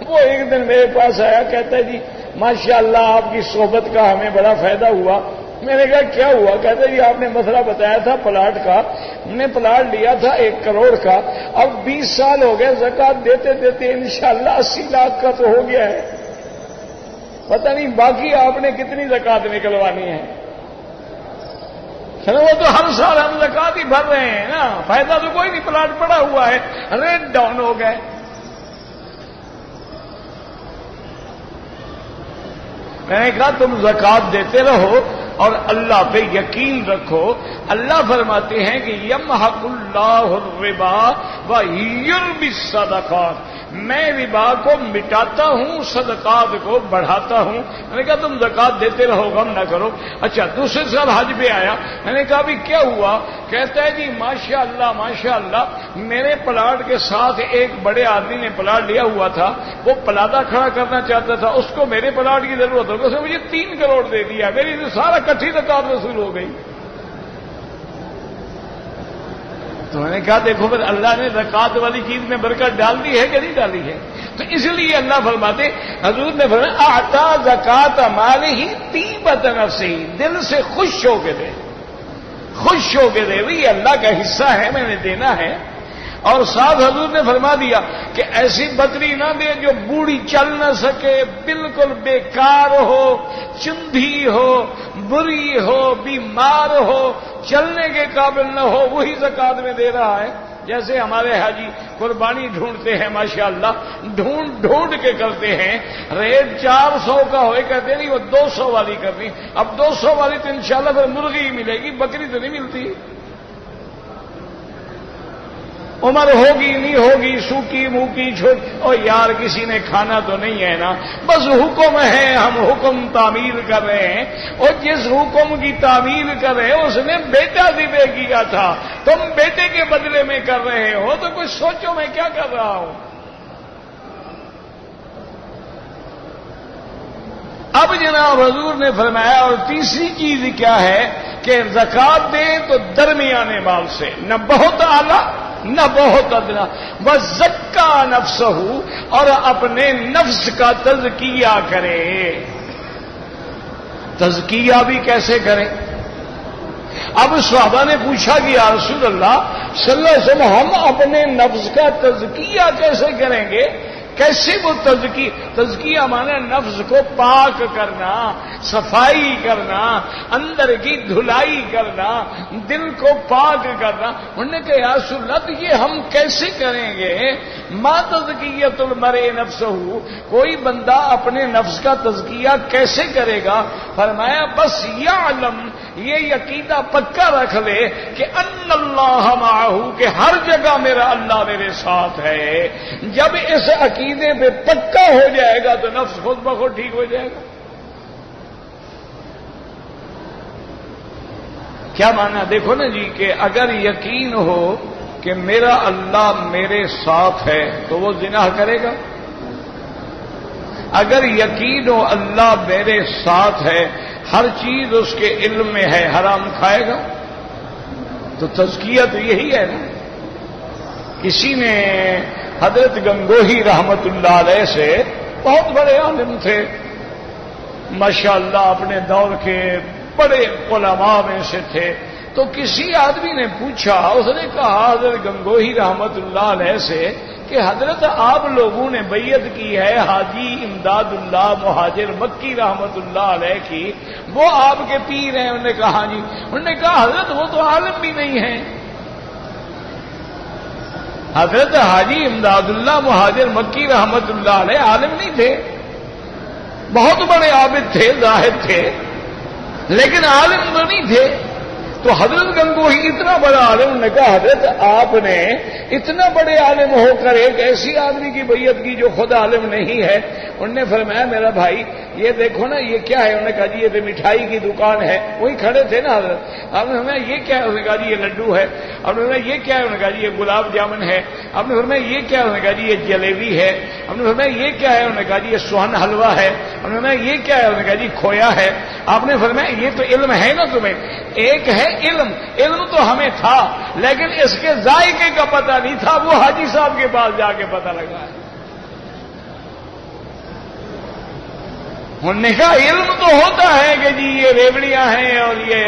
وہ ایک دن میرے پاس آیا، کہتا ہے جی ماشاءاللہ آپ کی صحبت کا ہمیں بڑا فائدہ ہوا. میں نے کہا کیا ہوا؟ کہتا ہے جی آپ نے مسئلہ بتایا تھا پلاٹ کا، ہم نے پلاٹ لیا تھا 1 کروڑ کا، اب 20 سال ہو گئے، زکات دیتے دیتے انشاءاللہ 80 لاکھ کا تو ہو گیا ہے، پتہ نہیں باقی آپ نے کتنی زکات نکلوانی ہے. چلو وہ تو ہر سال ہم زکات ہی بھر رہے ہیں نا، فائدہ تو کوئی نہیں، پلاٹ پڑا ہوا ہے، ریٹ ڈاؤن ہو گئے. میں نے کہا تم زکات دیتے رہو اور اللہ پہ یقین رکھو. اللہ فرماتے ہیں کہ یمحق اللہ الربا ویربی الصدقات، میں ربا کو مٹاتا ہوں، صدقات کو بڑھاتا ہوں. میں نے کہا تم زکات دیتے رہو، غم نہ کرو. اچھا دوسرے سال حج پہ آیا، میں نے کہا بھی کیا ہوا؟ کہتا ہے جی ماشاءاللہ ماشاءاللہ میرے پلاٹ کے ساتھ ایک بڑے آدمی نے پلاٹ لیا ہوا تھا، وہ پلاٹا کھڑا کرنا چاہتا تھا، اس کو میرے پلاٹ کی ضرورت ہوگی، اس نے مجھے 3 کروڑ دے دیا، میری تو سارا کٹھی زکات وصول ہو گئی. تو میں نے کہا دیکھو پھر اللہ نے زکات والی چیز میں برکت ڈال دی ہے کہ نہیں ڈالی ہے؟ تو اس لیے اللہ فرماتے، حضور نے فرمایا اعطا زکات مالہ طیبۃ نفسہ، دل سے خوش ہو کے دے. خوش ہو کے دے بھائی اللہ کا حصہ ہے میں نے دینا ہے. اور ساتھ حضور نے فرما دیا کہ ایسی بکری نہ دے جو بوڑھی چل نہ سکے، بالکل بیکار ہو، چندھی ہو، بری ہو، بیمار ہو، چلنے کے قابل نہ ہو، وہی زکات میں دے رہا ہے. جیسے ہمارے حاجی قربانی ڈھونڈتے ہیں ماشاءاللہ، ڈھونڈ کے کرتے ہیں. ریٹ 400 کا ہوئے کہتے نہیں وہ 200 والی کرنی. اب 200 والی تو انشاءاللہ پھر مرغی ہی ملے گی، بکری تو نہیں ملتی. عمر ہوگی نہیں ہوگی، سوکی موکی چھوٹی، او یار کسی نے کھانا تو نہیں ہے نا، بس حکم ہے، ہم حکم تعمیل کر رہے ہیں. اور جس حکم کی تعمیل کر رہے ہیں اس نے بیٹا ذبح کیا تھا، تم بیٹے کے بدلے میں کر رہے ہو تو کچھ سوچو میں کیا کر رہا ہوں. اب جناب حضور نے فرمایا اور تیسری چیز کیا ہے کہ زکات دیں تو درمیانے مال سے، نہ بہت اعلیٰ نہ بہت ادنا. وزکا نفسہ، اور اپنے نفس کا تزکیہ کرے. تزکیہ بھی کیسے کریں؟ اب صحابہ نے پوچھا کہ یا رسول اللہ صلی اللہ علیہ وسلم ہم اپنے نفس کا تزکیہ کیسے کریں گے؟ کیسے وہ تزکیہ مانے نفس کو پاک کرنا، صفائی کرنا، اندر کی دھلائی کرنا، دل کو پاک کرنا. انہوں نے کہا یا رسول اللہ تو یہ ہم کیسے کریں گے؟ ما تزکیۃ المرء نفسہ، کوئی بندہ اپنے نفس کا تزکیہ کیسے کرے گا؟ فرمایا بس یعلم، یہ عقیدہ پکا رکھ لے کہ ان اللہ معہ، کہ ہر جگہ میرا اللہ میرے ساتھ ہے. جب اس عقیدے پہ پکا ہو جائے گا تو نفس خود بخود ٹھیک ہو جائے گا. کیا مانا؟ دیکھو نا جی کہ اگر یقین ہو کہ میرا اللہ میرے ساتھ ہے تو وہ زنا کرے گا. اگر یقین ہو اللہ میرے ساتھ ہے، ہر چیز اس کے علم میں ہے، حرام کھائے گا. تو تزکیہ تو یہی ہے نا. کسی نے حضرت گنگوہی رحمت اللہ علیہ سے، بہت بڑے عالم تھے ماشاءاللہ، اپنے دور کے بڑے علماء میں سے تھے. تو کسی آدمی نے پوچھا، اس نے کہا حضرت گنگوہی رحمت اللہ علیہ سے کہ حضرت آپ لوگوں نے بیعت کی ہے حاجی امداد اللہ مہاجر مکی رحمت اللہ علیہ کی، وہ آپ کے پیر ہیں؟ انہوں نے کہا ہاں جی. انہوں نے کہا حضرت وہ تو عالم بھی نہیں ہیں. حضرت حاجی امداد اللہ مہاجر مکی رحمت اللہ علیہ عالم نہیں تھے، بہت بڑے عابد تھے، زاہد تھے، لیکن عالم تو نہیں تھے. تو حضرت گنگوہی اتنا بڑا عالم نے کہا حضرت آپ نے اتنا بڑے عالم ہو کر ایک ایسی آدمی کی بیعت کی جو خود عالم نہیں ہے. انہوں نے فرمایا میرا بھائی یہ دیکھو نا یہ کیا ہے؟ انہوں نے کہا جی یہ تو مٹھائی کی دکان ہے. وہی کھڑے تھے نا حضرت. آپ نے فرمایا یہ کیا ہے؟ انہوں نے کہا جی یہ لڈو ہے. آپ نے فرمایا یہ کیا ہے؟ انہوں نے کہا جی یہ گلاب جامن ہے. آپ نے فرمایا یہ کیا ہے؟ انہوں نے کہا جی یہ جلیبی ہے. آپ نے فرمایا یہ کیا ہے؟ انہوں نے کہا جی یہ سوہن حلوہ ہے. آپ نے فرمایا یہ کیا ہے؟ انہوں نے کہا جی کھویا ہے. آپ نے فرمایا یہ تو علم ہے نا تمہیں. ایک ہے علم تو ہمیں تھا لیکن اس کے ذائقے کا پتہ نہیں تھا، وہ حاجی صاحب کے پاس جا کے پتہ لگا ہے. انہوں نے کہا علم تو ہوتا ہے کہ جی یہ ریوڑیاں ہیں اور یہ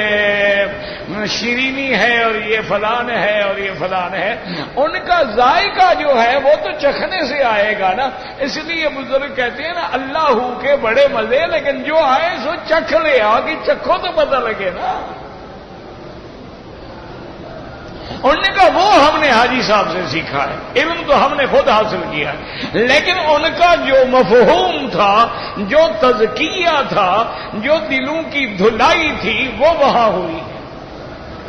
شیرینی ہے اور یہ فلان ہے اور یہ فلان ہے. ان کا ذائقہ جو ہے وہ تو چکھنے سے آئے گا نا. اس لیے بزرگ کہتے ہیں نا اللہ ہو کے بڑے مزے، لیکن جو آئے سو چکھ لے، آگے چکھو تو پتہ لگے نا. انہوں نے کہا وہ ہم نے حاجی صاحب سے سیکھا ہے، علم تو ہم نے خود حاصل کیا ہے، لیکن ان کا جو مفہوم تھا، جو تزکیہ تھا، جو دلوں کی دھلائی تھی وہ وہاں ہوئی.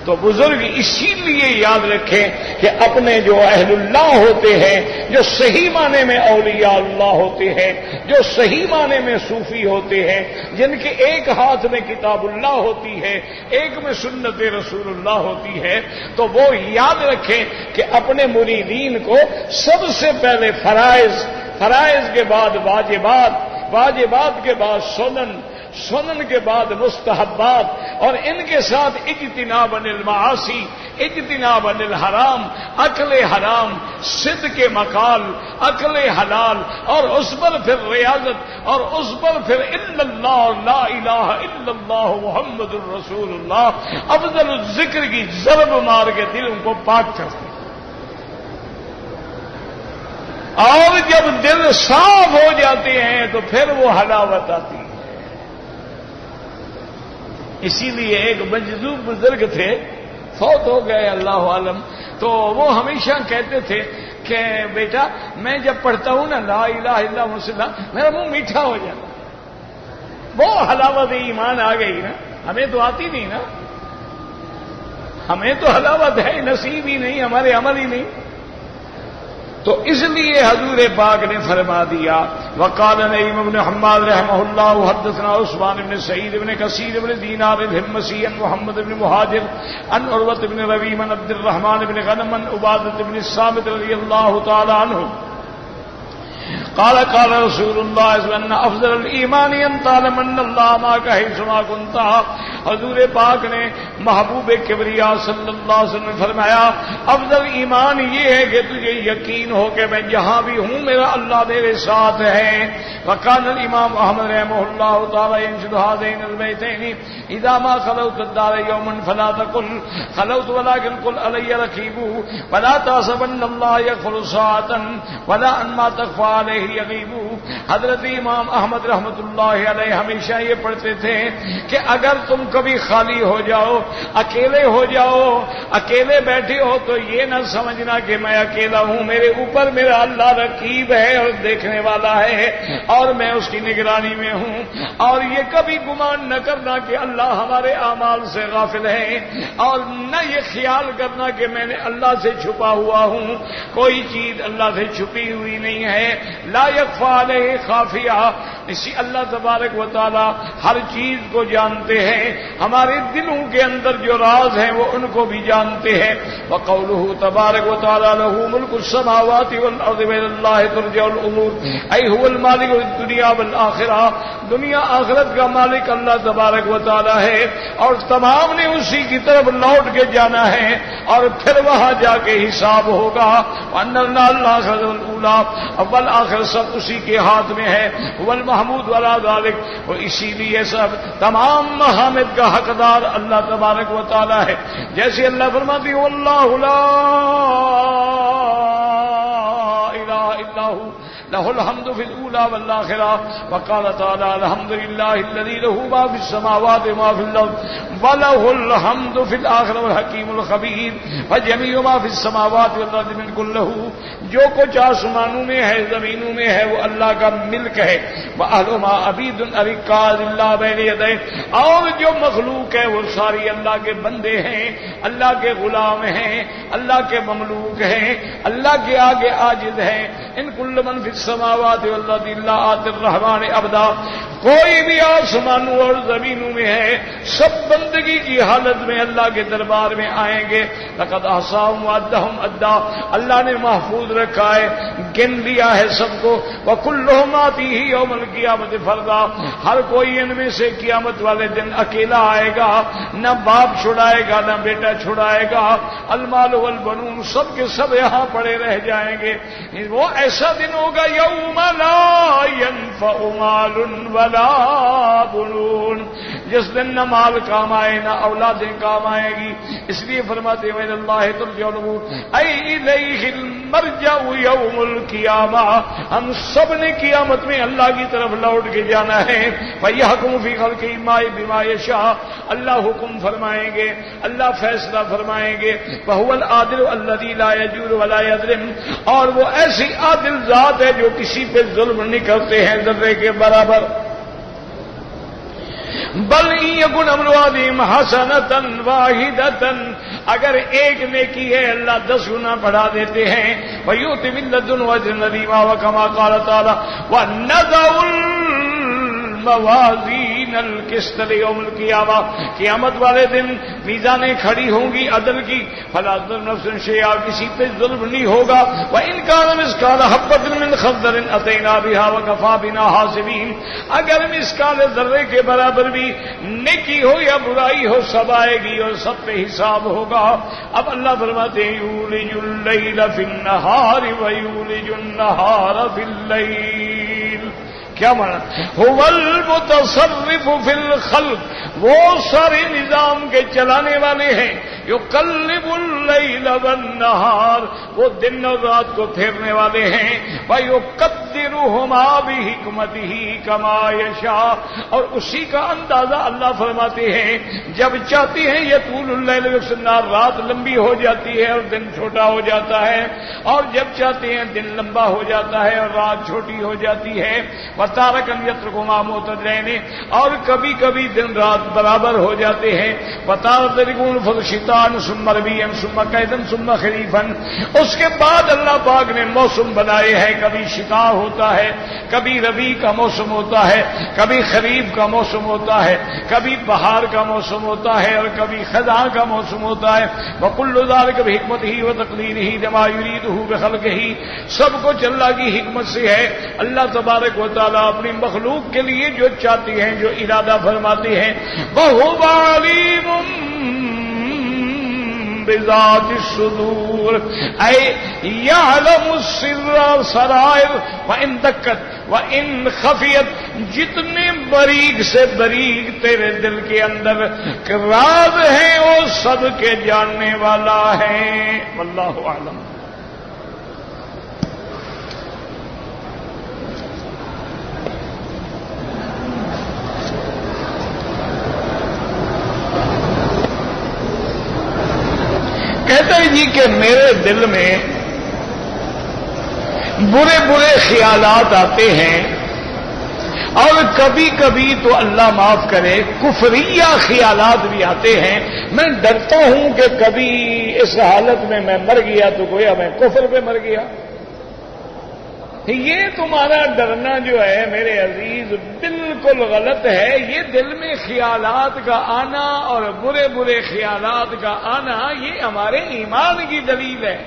تو بزرگ اسی لیے یاد رکھیں کہ اپنے جو اہل اللہ ہوتے ہیں، جو صحیح معنی میں اولیاء اللہ ہوتے ہیں، جو صحیح معنی میں صوفی ہوتے ہیں، جن کے ایک ہاتھ میں کتاب اللہ ہوتی ہے، ایک میں سنت رسول اللہ ہوتی ہے، تو وہ یاد رکھیں کہ اپنے مریدین کو سب سے پہلے فرائض کے بعد واجبات کے بعد سنن کے بعد مستحبات، اور ان کے ساتھ اجتناب عن المعاصی، اجتناب الحرام، اکل حرام، صدق مقال، اکل حلال، اور اس پر پھر ریاضت، اور اس پر پھر الا اللہ، لا الہ الا اللہ محمد الرسول اللہ، افضل الذکر کی ضرب مار کے دلوں کو پاک کرتے. اور جب دل صاف ہو جاتے ہیں تو پھر وہ حلاوت آتی ہے. اسی لیے ایک مجذوب بزرگ تھے، فوت ہو گئے اللہ عالم، تو وہ ہمیشہ کہتے تھے کہ بیٹا میں جب پڑھتا ہوں نا لا الہ الا اللہ، میرا منہ میٹھا ہو جاتا. وہ حلاوت ایمان آ گئی نا، ہمیں تو آتی نہیں نا، ہمیں تو حلاوت ہے نصیب ہی نہیں، ہمارے عمل ہی نہیں. تو اس لیے حضور پاک نے فرما دیا وقال نعیم بن حماد رحمہ اللہ حدثنا عثمان بن سعید بن کثیر بن دینار الحمصی عن محمد بن مہاجر عن عروۃ بن ربیع عن عبد الرحمن بن غنم عن عبادۃ بن الصامت رضی اللہ تعالی عنہ قال قال رسول اللہ صلی اللہ علیہ وسلم افضل الایمان ان تعلم ان اللہ معك حيثما كنت. حضور پاک نے محبوب کبریا صلی اللہ علیہ وسلم نے فرمایا افضل ایمان یہ ہے کہ تجھے یقین ہو کہ میں جہاں بھی ہوں میرا اللہ میرے ساتھ ہے. وکان الامام احمد رحمہ اللہ تعالی ينشد هذين البيتين اذا ما خلوت الدار يوما فلا تقل خلوت ولكن قل علي رقيب ولا تحسبن الله يغفر ساعة ولا ان ما تخفى عليه يغيب. حضرت امام احمد رحمۃ اللہ علیہ ہمیشہ یہ پڑھتے تھے کہ اگر تم کبھی خالی ہو جاؤ، اکیلے ہو جاؤ، اکیلے بیٹھے ہو تو یہ نہ سمجھنا کہ میں اکیلا ہوں، میرے اوپر میرا اللہ رقیب ہے اور دیکھنے والا ہے اور میں اس کی نگرانی میں ہوں. اور یہ کبھی گمان نہ کرنا کہ اللہ ہمارے اعمال سے غافل ہے، اور نہ یہ خیال کرنا کہ میں نے اللہ سے چھپا ہوا ہوں. کوئی چیز اللہ سے چھپی ہوئی نہیں ہے. لا یخفی علیہ خافیہ، اسی اللہ تبارک و تعالی ہر چیز کو جانتے ہیں، ہمارے دلوں کے اندر جو راز ہیں وہ ان کو بھی جانتے ہیں. وقولہ تبارک و تعالی لہ ملک السماوات والارض والى اللہ ترجع الامور ای هو المالک الدنیا والآخرہ. دنیا آخرت کا مالک اللہ تبارک و تعالی ہے اور تمام نے اسی کی طرف لوٹ کے جانا ہے اور پھر وہاں جا کے حساب ہوگا. وان الاخرۃ الاولى اول آخر سب اسی کے ہاتھ میں ہے. والمحمود ولا ذلک، اور اسی لیے سب تمام محامد کا حقدار اللہ تبارک و تعالی ہے. جیسے اللہ فرماتی ہے واللہ لا الہ الا هو له الحمد في الاولى والآخرة. وقال تعالى الحمد لله الذي له ما في السماوات وما في الارض وله الحمد في الاخرة والحكيم الخبير. فجميع ما في السماوات والارض ملك له، جو کچھ آسمانوں میں ہے زمینوں میں ہے وہ اللہ کا ملک ہے. واهل ما عبید الرقاد الا بين يديه، اور جو مخلوق ہے وہ ساری اللہ کے بندے ہیں، اللہ کے غلام ہیں، اللہ کے مملوک ہیں، اللہ کے آگے عاجز ہیں. ان کل من فی السماوات والارض الا آتی الرحمن عبدا، کوئی بھی آسمانوں اور زمینوں میں ہے سب بندگی کی حالت میں اللہ کے دربار میں آئیں گے. لقد احصاهم وعدهم عدا، اللہ نے محفوظ رکھا ہے، گن لیا ہے سب کو. وکلهم آتیہ یوم القیامت فردا، ہر کوئی ان میں سے قیامت والے دن اکیلا آئے گا، نہ باپ چھڑائے گا نہ بیٹا چھڑائے گا. المال والبنون، سب کے سب یہاں پڑے رہ جائیں گے. وہ ایسا دن ہوگا یوم لا ينفع مال ولا بنون، جس دن نہ مال کام آئے نہ اولادیں کام آئے گی. اس لیے فرماتے ہیں اللہ ترجع الامور ای الیہ المرجع یوم القیامہ، ہم سب نے قیامت میں اللہ کی طرف لوٹ کے جانا ہے. فیحکم فی خلقہ بما یشاء، اللہ حکم فرمائیں گے، اللہ فیصلہ فرمائیں گے. وہو العادل الذی لا یجور ولا یظلم، اور وہ ایسی عادل ذات ہے جو کسی پہ ظلم نہیں کرتے ہیں ذرے کے برابر. بل یکن امر احدہم حسنۃ واحدۃ، اگر ایک نیکی ہے اللہ 10 گنا بڑھا دیتے ہیں. ویؤتی من لدنہ اجرا عظیما، وکما قال تعالی ونضع الموازین القسط لیوم القیامہ، قیامت والے دن میزانیں کھڑی ہوں گی عدل کی، فلا تظلم نفس شیئا، کسی پہ ظلم نہیں ہوگا، وَإِنْ كَانَ مِثْقَالَ حَبَّةٍ مِّنْ خَرْدَلٍ أَتَيْنَا بِهَا وَكَفَىٰ بِنَا حَاسِبِينَ، اگر مثقال ذرے کے برابر بھی نیکی ہو یا برائی ہو سب آئے گی اور سب پہ حساب ہوگا۔ اب اللہ فرماتے ہیں یولج اللیل فی النہار ویولج النہار فی اللیل، کیا مانا؟ هو المتصرف فی الخلق، وہ سارے نظام کے چلانے والے ہیں، یقلب اللیل والنہار، وہ دن اور رات کو پھیرنے والے ہیں، وَيُقَدِّرُهُمَا بِحِکْمَتِهِ كَمَا يَشَاءُ، اور اسی کا اندازہ اللہ فرماتے ہیں جب چاہتے ہیں یطول اللیل والنہار، رات لمبی ہو جاتی ہے اور دن چھوٹا ہو جاتا ہے، اور جب چاہتے ہیں دن لمبا ہو جاتا ہے اور رات چھوٹی ہو جاتی ہے، وَتَارَةً يَتْرُكُهُمَا مُعْتَدِلَيْنِ، اور کبھی کبھی دن رات برابر ہو جاتے ہیں، وَتَارَةً يَكُونُ فَشِتَاءً ثم ربيعا ثم قيدا ثم خريفا، اس کے بعد اللہ پاک نے موسم بنائے ہیں، کبھی شتاء ہوتا ہے، کبھی ربیع کا موسم ہوتا ہے، کبھی خریف کا موسم ہوتا ہے، کبھی بہار کا موسم ہوتا ہے اور کبھی خزاں کا موسم ہوتا ہے، وَكُلُّ ذَلِكَ بِحِکْمَتِهِ وَتَقْدِيرِهِ لِمَا يُرِيدُهُ بِخَلْقِهِ، سب کچھ اللہ کی حکمت سے ہے، اللہ تبارک و تعالیٰ اپنی مخلوق کے لیے جو چاہتے ہیں، جو ارادہ فرماتے ہیں، وَهُوَ عَلِيمٌ بذات الصدور، اے یعلم السر سرائر وان دکت وان خفیت، جتنے باریک سے باریک تیرے دل کے اندر راز ہیں وہ سب کے جاننے والا ہے، واللہ اعلم۔ کہتے ہیں جی کہ میرے دل میں برے برے خیالات آتے ہیں اور کبھی کبھی تو اللہ معاف کرے کفریہ خیالات بھی آتے ہیں، میں ڈرتا ہوں کہ کبھی اس حالت میں مر گیا تو گویا میں کفر پہ مر گیا۔ یہ تمہارا ڈرنا جو ہے میرے عزیز بالکل غلط ہے، یہ دل میں خیالات کا آنا اور برے برے خیالات کا آنا یہ ہمارے ایمان کی دلیل ہے۔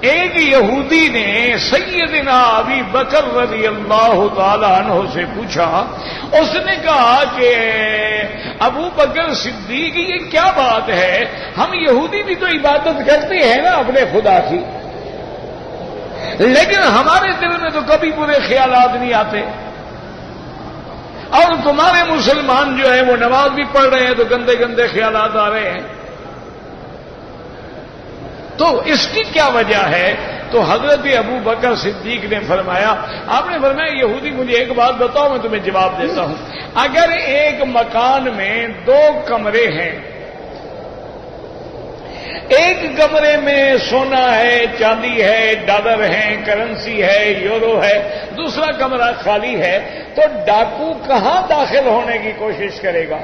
ایک یہودی نے سیدنا ابی بکر رضی اللہ تعالی عنہ سے پوچھا، اس نے کہا کہ ابو بکر صدیق یہ کیا بات ہے، ہم یہودی بھی تو عبادت کرتے ہیں نا اپنے خدا کی، لیکن ہمارے دل میں تو کبھی برے خیالات نہیں آتے، اور تمہارے مسلمان جو ہیں وہ نماز بھی پڑھ رہے ہیں تو گندے گندے خیالات آ رہے ہیں، تو اس کی کیا وجہ ہے؟ تو حضرت ابو بکر صدیق نے فرمایا، آپ نے فرمایا یہودی مجھے ایک بات بتاؤ میں تمہیں جواب دیتا ہوں، اگر ایک مکان میں 2 کمرے ہیں، ایک کمرے میں سونا ہے، چاندی ہے، ڈالر ہے، کرنسی ہے، یورو ہے، دوسرا کمرہ خالی ہے، تو ڈاکو کہاں داخل ہونے کی کوشش کرے گا؟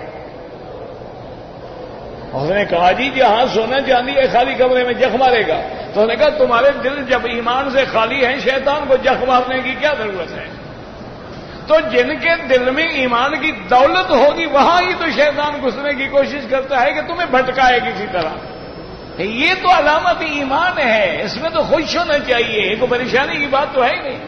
اس نے کہا جی جہاں سونا چاندی ہے خالی کمرے میں جخ مارے گا۔ تو اس نے کہا تمہارے دل جب ایمان سے خالی ہیں شیطان کو جخ مارنے کی کیا ضرورت ہے؟ تو جن کے دل میں ایمان کی دولت ہوگی وہاں ہی تو شیطان گھسنے کی کوشش کرتا ہے کہ تمہیں بھٹکائے کسی طرح، یہ تو علامت ایمان ہے، اس میں تو خوش ہونا چاہیے، کوئی پریشانی کی بات تو ہے ہی نہیں۔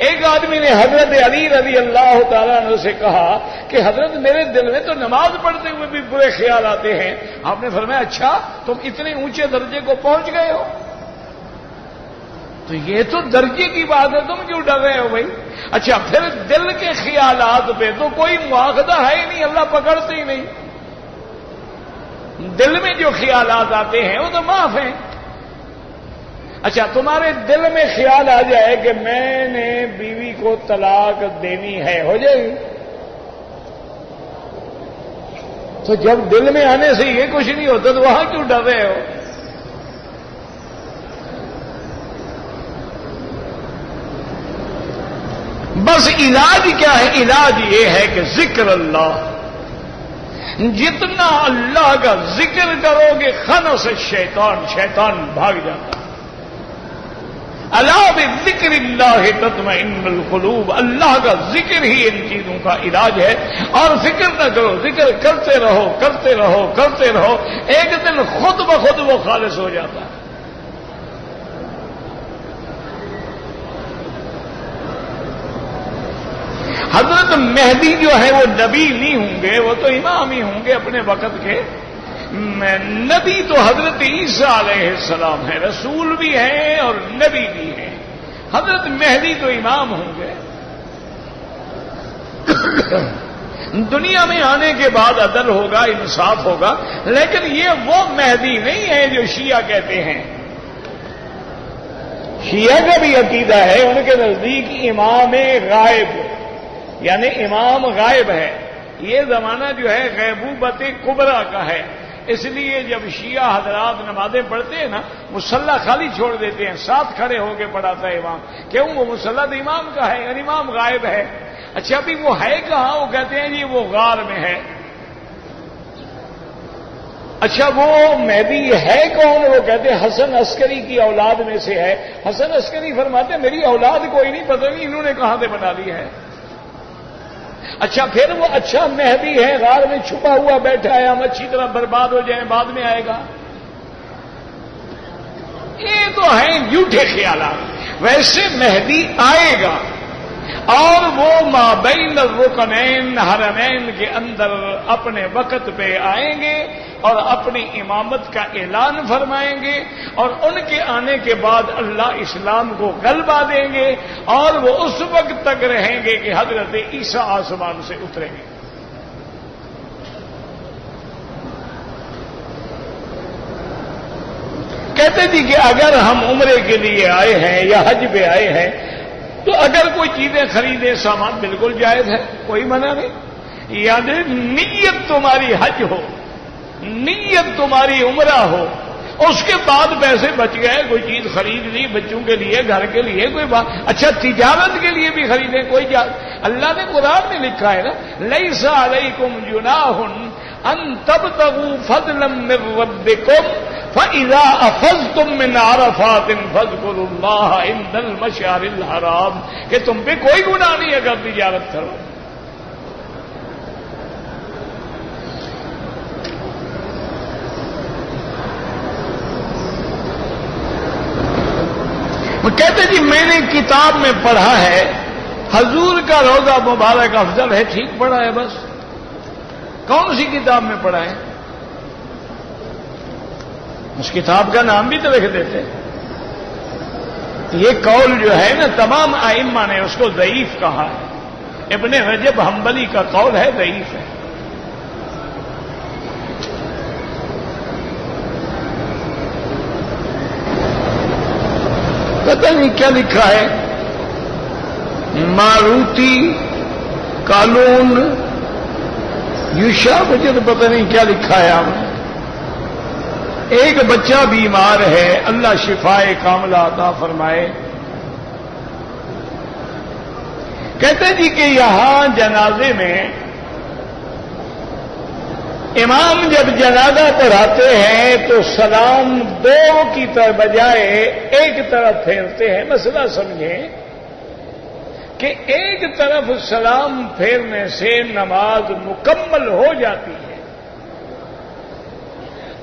ایک آدمی نے حضرت علی رضی اللہ تعالیٰ عنہ سے کہا کہ حضرت میرے دل میں تو نماز پڑھتے ہوئے بھی برے خیال آتے ہیں، آپ نے فرمایا اچھا تم اتنے اونچے درجے کو پہنچ گئے ہو؟ تو یہ تو درجے کی بات ہے، تم کیوں ڈر رہے ہو بھائی؟ اچھا پھر دل کے خیالات پہ تو کوئی مواخذہ ہے ہی نہیں، اللہ پکڑتے ہی نہیں، دل میں جو خیالات آتے ہیں وہ تو معاف ہیں۔ اچھا تمہارے دل میں خیال آ جائے کہ میں نے بیوی کو طلاق دینی ہے، ہو جائے گی؟ تو جب دل میں آنے سے یہ کچھ نہیں ہوتا تو وہاں کیوں ڈر رہے ہو؟ بس علاج کیا ہے؟ علاج یہ ہے کہ ذکر اللہ، جتنا اللہ کا ذکر کرو گے خنا سے شیطان بھاگ جاتا ہے۔ الا بذکر اللہ تطمئن القلوب، اللہ کا ذکر ہی ان چیزوں کا علاج ہے. اور فکر نہ کرو، ذکر کرتے رہو کرتے رہو کرتے رہو، ایک دن خود بخود وہ خالص ہو جاتا ہے. حضرت مہدی جو ہے وہ نبی نہیں ہوں گے، وہ تو امام ہی ہوں گے اپنے وقت کے. نبی تو حضرت عیسیٰ علیہ السلام ہے، رسول بھی ہیں اور نبی بھی ہیں. حضرت مہدی تو امام ہوں گے. دنیا میں آنے کے بعد عدل ہوگا، انصاف ہوگا، لیکن یہ وہ مہدی نہیں ہے جو شیعہ کہتے ہیں. شیعہ کا بھی عقیدہ ہے، ان کے نزدیک امام غائب یعنی امام غائب ہے. یہ زمانہ جو ہے غیبوبت کبریٰ کا ہے. اس لیے جب شیعہ حضرات نمازیں پڑھتے ہیں نا، مصلی خالی چھوڑ دیتے ہیں، ساتھ کھڑے ہو کے پڑھاتا ہے امام. کیوں؟ وہ مصلی تو امام کا ہے، یعنی امام غائب ہے. اچھا ابھی وہ ہے کہاں؟ وہ کہتے ہیں جی وہ غار میں ہے. اچھا وہ مہدی ہے کون؟ وہ کہتے ہیں حسن عسکری کی اولاد میں سے ہے. حسن عسکری فرماتے ہیں میری اولاد کوئی نہیں، پتہ نہیں انہوں نے کہاں سے بنا لی ہے. اچھا پھر وہ اچھا مہدی ہے، غار میں چھپا ہوا بیٹھا ہے، ہم اچھی طرح برباد ہو جائیں بعد میں آئے گا. یہ تو ہیں جھوٹے خیالات. ویسے مہدی آئے گا اور وہ مابین الرکنین حرمین کے اندر اپنے وقت پہ آئیں گے اور اپنی امامت کا اعلان فرمائیں گے، اور ان کے آنے کے بعد اللہ اسلام کو غلبہ دیں گے، اور وہ اس وقت تک رہیں گے کہ حضرت عیسیٰ آسمان سے اتریں گے. کہتے تھے کہ اگر ہم عمرے کے لیے آئے ہیں یا حج پہ آئے ہیں تو اگر کوئی چیزیں خریدیں سامان بالکل جائز ہے، کوئی منع نہیں. یعنی نیت تمہاری حج ہو، نیت تمہاری عمرہ ہو، اس کے بعد پیسے بچ گئے، کوئی چیز خرید لی بچوں کے لیے، گھر کے لیے، کوئی بات. اچھا تجارت کے لیے بھی خریدیں، کوئی اللہ نے قرآن میں لکھا ہے نا لیس علیکم جناح ان تبتغوا فضلا من ربکم فَإِذَا أَفَضْتُم مِّنْ عَرَفَاتٍ فَاذْكُرُوا اللَّهَ عِندَ الْمَشْعَرِ الْحَرَامِ، کہ تم پہ کوئی گناہ نہیں اگر تجارت کرو. وہ کہتے جی میں نے کتاب میں پڑھا ہے حضور کا روضہ مبارک افضل ہے. ٹھیک پڑھا ہے، بس کون سی کتاب میں پڑھا ہے؟ اس کتاب کا نام بھی تو لکھ دیتے. یہ قول جو ہے نا تمام ائمہ نے اس کو ضعیف کہا ہے. ابن رجب حنبلی کا قول ہے ضعیف ہے. پتہ نہیں کیا لکھا ہے، ماروتی قانون یوشا مجھے تو پتہ نہیں کیا لکھا ہے. آپ نے ایک بچہ بیمار ہے، اللہ شفائے کاملہ عطا فرمائے. کہتے جی کہ یہاں جنازے میں امام جب جنازہ پڑھاتے ہیں تو سلام دو کی بجائے ایک طرف پھیرتے ہیں. مسئلہ سمجھیں کہ ایک طرف سلام پھیرنے سے نماز مکمل ہو جاتی ہے.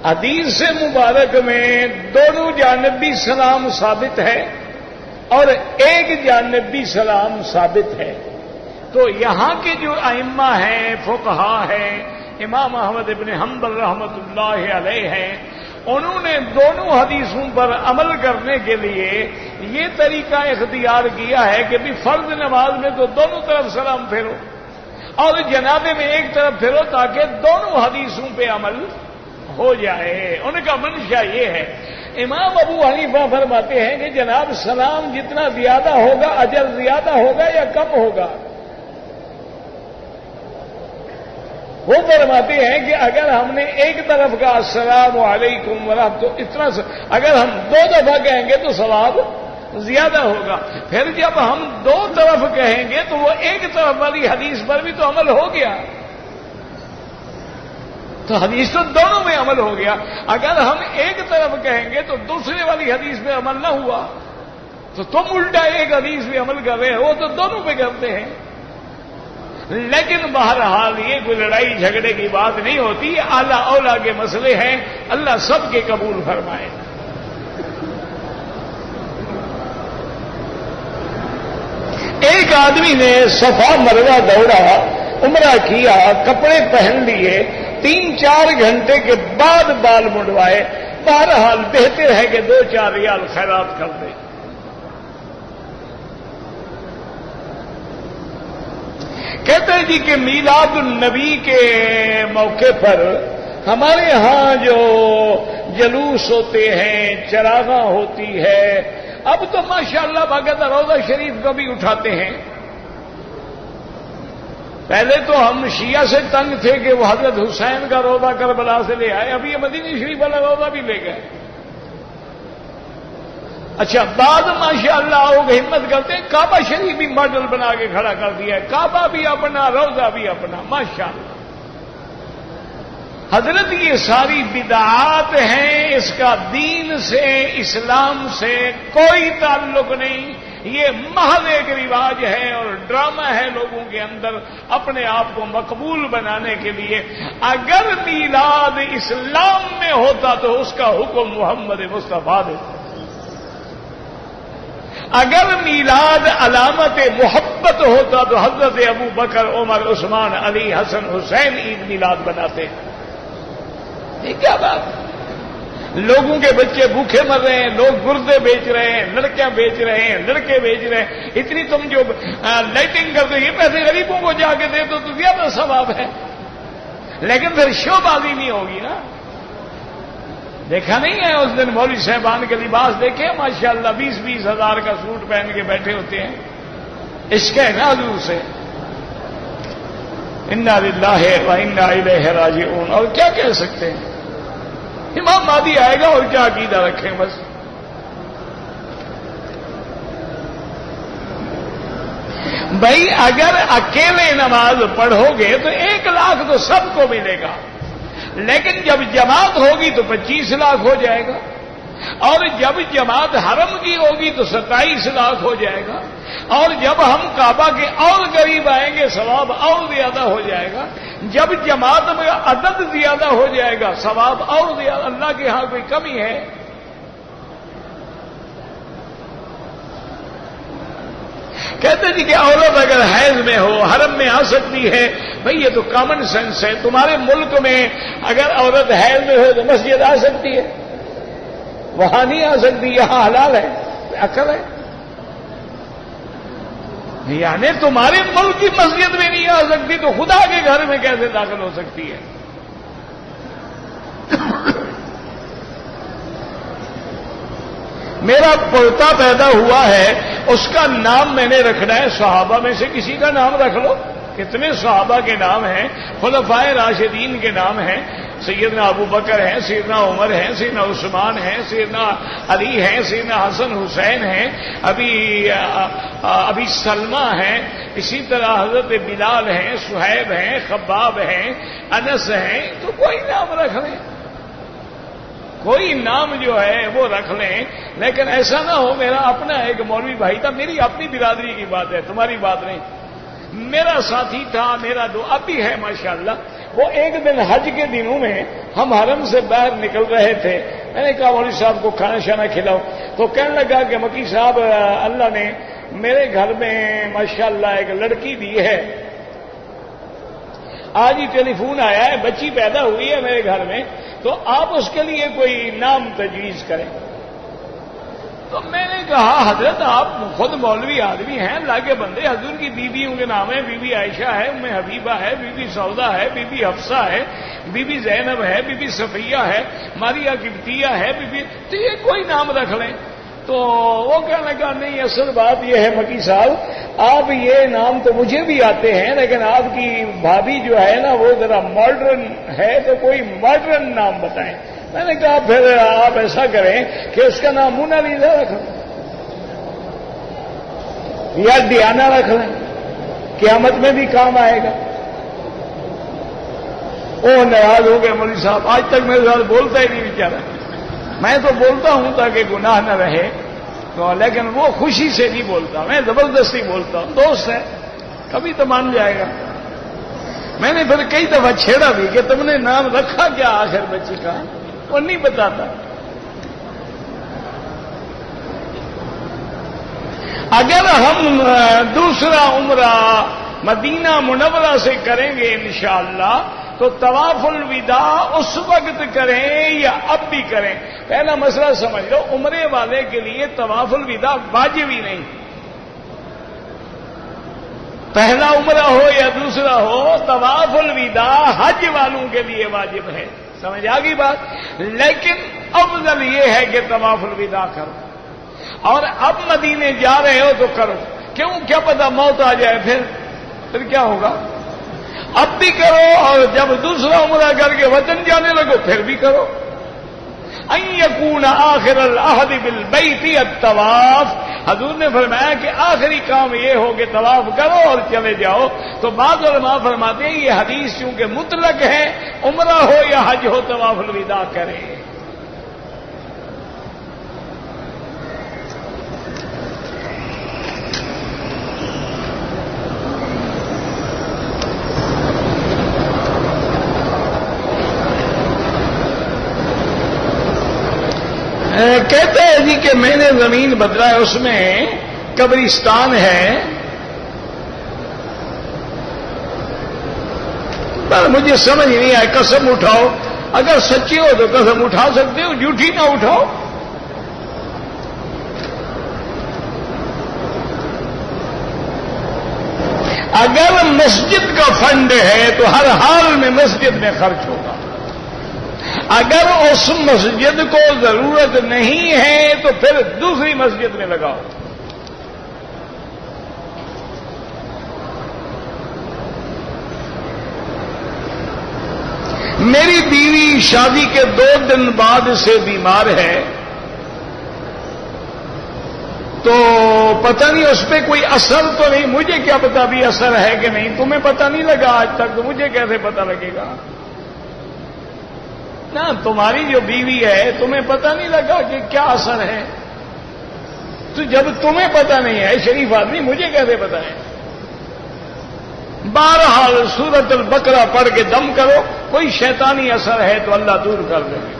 حدیث مبارک میں دونوں جانب بھی سلام ثابت ہے اور ایک جانب بھی سلام ثابت ہے. تو یہاں کے جو ائمہ ہیں، فقہا ہیں، امام احمد ابن حنبل رحمۃ اللہ علیہ ہیں، انہوں نے دونوں حدیثوں پر عمل کرنے کے لیے یہ طریقہ اختیار کیا ہے کہ بھی فرض نماز میں تو دونوں طرف سلام پھیرو اور جنازے میں ایک طرف پھیرو تاکہ دونوں حدیثوں پہ عمل ہو جائے. ان کا منشا یہ ہے. امام ابو حنیفہ فرماتے ہیں کہ جناب سلام جتنا زیادہ ہوگا اجر زیادہ ہوگا یا کم ہوگا؟ وہ فرماتے ہیں کہ اگر ہم نے ایک طرف کا السلام علیکم ورحمۃ تو اتنا اگر ہم دو دفعہ کہیں گے تو ثواب زیادہ ہوگا. پھر جب ہم دو طرف کہیں گے تو وہ ایک طرف والی حدیث پر بھی تو عمل ہو گیا. تو حدیث تو دونوں میں عمل ہو گیا. اگر ہم ایک طرف کہیں گے تو دوسرے والی حدیث میں عمل نہ ہوا. تو تم الٹا ایک حدیث پہ عمل کر رہے ہو تو دونوں پہ کرتے ہیں. لیکن بہرحال یہ کوئی لڑائی جھگڑے کی بات نہیں ہوتی، اعلیٰ اولا کے مسئلے ہیں، اللہ سب کے قبول فرمائے. ایک آدمی نے صفا مروہ دوڑا، عمرہ کیا، کپڑے پہن لیے، 3-4 گھنٹے کے بعد بال منڈوائے. بہرحال بہتر ہے کہ 2-4 ریال خیرات کر دے. کہتے ہیں جی کہ میلاد النبی کے موقع پر ہمارے ہاں جو جلوس ہوتے ہیں، چراغاں ہوتی ہے، اب تو ماشاءاللہ باقاعدہ روضہ شریف کو بھی اٹھاتے ہیں. پہلے تو ہم شیعہ سے تنگ تھے کہ وہ حضرت حسین کا روضہ کربلا سے لے آئے، ابھی یہ مدینہ شریف والا روضہ بھی لے گئے. اچھا، بعد ماشاءاللہ لوگ ہمت کرتے ہیں کعبہ شریف بھی ماڈل بنا کے کھڑا کر دیا ہے، کعبہ بھی اپنا، روضہ بھی اپنا. ماشاءاللہ حضرت یہ ساری بدعات ہیں، اس کا دین سے، اسلام سے کوئی تعلق نہیں. یہ محض ایک رواج ہے اور ڈرامہ ہے لوگوں کے اندر اپنے آپ کو مقبول بنانے کے لیے. اگر میلاد اسلام میں ہوتا تو اس کا حکم محمد مصطفیٰ دیتا. اگر میلاد علامت محبت ہوتا تو حضرت ابو بکر، عمر، عثمان، علی، حسن، حسین عید میلاد بناتے. یہ کیا بات ہے؟ لوگوں کے بچے بھوکے مر رہے ہیں، لوگ گردے بیچ رہے ہیں، لڑکیاں بیچ رہے ہیں، لڑکے بیچ رہے ہیں. اتنی تم جو لائٹنگ کرتے یہ پیسے غریبوں کو جا کے دے تو زیادہ ثواب ہے. لیکن پھر شو بازی نہیں ہوگی نا. دیکھا نہیں ہے اس دن مولوی صاحبان کے لباس دیکھے ماشاءاللہ 20-20 ہزار کا سوٹ پہن کے بیٹھے ہوتے ہیں. عشق ہے نا حضور سے. انا للہ و انا الیہ راجعون. اور کیا کہہ سکتے ہیں؟ امام مہدی آئے گا اور کیا عقیدہ رکھیں بس. بھائی اگر اکیلے نماز پڑھو گے تو 1 لاکھ تو سب کو ملے گا، لیکن جب جماعت ہوگی تو 25 لاکھ ہو جائے گا، اور جب جماعت حرم کی ہوگی تو 27 لاکھ ہو جائے گا، اور جب ہم کعبہ کے اور قریب آئیں گے ثواب اور زیادہ ہو جائے گا. جب جماعت میں عدد زیادہ ہو جائے گا ثواب اور زیادہ. اللہ کے ہاں کوئی کمی ہے؟ کہتے جی کہ عورت اگر حیض میں ہو حرم میں آ سکتی ہے. بھئی یہ تو کامن سینس ہے. تمہارے ملک میں اگر عورت حیض میں ہو تو مسجد آ سکتی ہے، وہاں نہیں آ سکتی. یہاں حلال ہے، عقل ہے. یعنی تمہارے ملک کی مسجد میں نہیں آ سکتی تو خدا کے گھر میں کیسے داخل ہو سکتی ہے؟ میرا پوتا پیدا ہوا ہے، اس کا نام میں نے رکھنا ہے. صحابہ میں سے کسی کا نام رکھ لو. کتنے صحابہ کے نام ہیں، خلفائے راشدین کے نام ہیں. سیدنا ابو بکر ہیں، سیدنا عمر ہیں، سیدنا عثمان ہیں، سیدنا علی ہیں، سیدنا حسن حسین ہیں، ابھی سلمہ ہیں، اسی طرح حضرت بلال ہیں، صہیب ہیں، خباب ہیں، انس ہیں. تو کوئی نام رکھ لیں، کوئی نام جو ہے وہ رکھ لیں. لیکن ایسا نہ ہو میرا اپنا ایک مولوی بھائی تھا، میری اپنی برادری کی بات ہے، تمہاری بات نہیں. میرا ساتھی تھا، میرا دو اب بھی ہے ماشاءاللہ. وہ ایک دن حج کے دنوں میں ہم حرم سے باہر نکل رہے تھے. میں نے کہا مولوی صاحب کو کھانا شانا کھلاؤ. تو کہنے لگا کہ مکی صاحب اللہ نے میرے گھر میں ماشاءاللہ ایک لڑکی دی ہے، آج ہی ٹیلی فون آیا ہے، بچی پیدا ہوئی ہے میرے گھر میں، تو آپ اس کے لیے کوئی نام تجویز کریں. تو میں نے کہا حضرت آپ خود مولوی آدمی ہیں، اللہ کے بندے، حضور کی بیویوں کے نام ہیں، بی بی عائشہ ہے، ام حبیبہ ہے، بی بی سودا ہے، بی بی حفصہ ہے، بی بی زینب ہے، بی بی صفیہ ہے، ماریا قبطیہ ہے، تو یہ کوئی نام رکھ لیں. تو وہ کہنے لگا نہیں، اصل بات یہ ہے مکی صاحب، آپ یہ نام تو مجھے بھی آتے ہیں لیکن آپ کی بھابھی جو ہے نا وہ ذرا ماڈرن ہے، تو کوئی ماڈرن نام بتائیں. میں نے کہا پھر آپ ایسا کریں کہ اس کا نام مونالیزا رکھ لیں یا ڈیانا رکھ لیں، قیامت میں بھی کام آئے گا. وہ ناراض ہو گئے مولوی صاحب، آج تک میرے ساتھ بولتا ہی نہیں بیچارہ. میں تو بولتا ہوں تاکہ گناہ نہ رہے. تو لیکن وہ خوشی سے نہیں بولتا، میں زبردستی بولتا ہوں، دوست ہے کبھی تو مان جائے گا۔ میں نے پھر کئی دفعہ چھیڑا بھی کہ تم نے نام رکھا کیا آخر بچی کا، وہ نہیں بتاتا۔ اگر ہم دوسرا عمرہ مدینہ منورہ سے کریں گے انشاءاللہ تو طواف الوداع اس وقت کریں یا اب بھی کریں؟ پہلا مسئلہ سمجھ لو، عمرے والے کے لیے طواف الوداع واجب ہی نہیں، پہلا عمرہ ہو یا دوسرا ہو، طواف الوداع حج والوں کے لیے واجب ہے، سمجھ آ گئی بات؟ لیکن افضل یہ ہے کہ طواف الوداع کرو، اور اب مدینے جا رہے ہو تو کرو، کیوں؟ کیا پتہ موت آ جائے، پھر کیا ہوگا؟ اب بھی کرو، اور جب دوسرا عمرہ کر کے وطن جانے لگو پھر بھی کرو۔ ان یکون آخر العہد بالبیت الطواف، حضور نے فرمایا کہ آخری کام یہ ہو کہ طواف کرو اور چلے جاؤ۔ تو بعض علماء فرماتے ہیں یہ حدیث چونکہ مطلق ہے، عمرہ ہو یا حج ہو طواف الوداع کرے۔ کہتے ہیں جی کہ میں نے زمین بدلا ہے، اس میں قبرستان ہے، پر مجھے سمجھ نہیں آئے، قسم اٹھاؤ، اگر سچی ہو تو قسم اٹھا سکتے ہو، جھوٹی نہ اٹھاؤ۔ اگر مسجد کا فنڈ ہے تو ہر حال میں مسجد میں خرچ ہوگا، اگر اس مسجد کو ضرورت نہیں ہے تو پھر دوسری مسجد میں لگاؤ۔ میری بیوی شادی کے 2 دن بعد سے بیمار ہے، تو پتہ نہیں اس پہ کوئی اثر تو نہیں، مجھے کیا پتا بھی اثر ہے کہ نہیں، تمہیں پتہ نہیں لگا آج تک، تو مجھے کیسے پتہ لگے گا؟ نا تمہاری جو بیوی ہے تمہیں پتہ نہیں لگا کہ کیا اثر ہے، تو جب تمہیں پتہ نہیں ہے شریف آدمی، مجھے کیسے پتہ ہے؟ بہرحال سورۃ البقرہ پڑھ کے دم کرو، کوئی شیطانی اثر ہے تو اللہ دور کر دے گا۔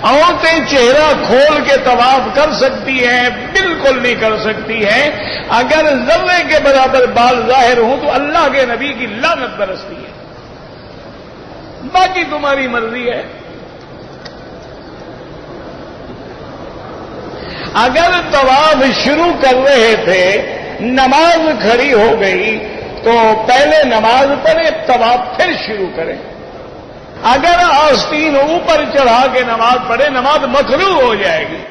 عورتیں چہرہ کھول کے طواف کر سکتی ہیں؟ بالکل نہیں کر سکتی ہیں، اگر ذرے کے برابر بال ظاہر ہوں تو اللہ کے نبی کی لعنت برستی ہے، باقی تمہاری مرضی ہے۔ اگر طواف شروع کر رہے تھے، نماز کھڑی ہو گئی تو پہلے نماز پڑھے، طواف پھر شروع کریں۔ اگر آستین اوپر چڑھا کے نماز پڑھے، نماز مکروہ ہو جائے گی۔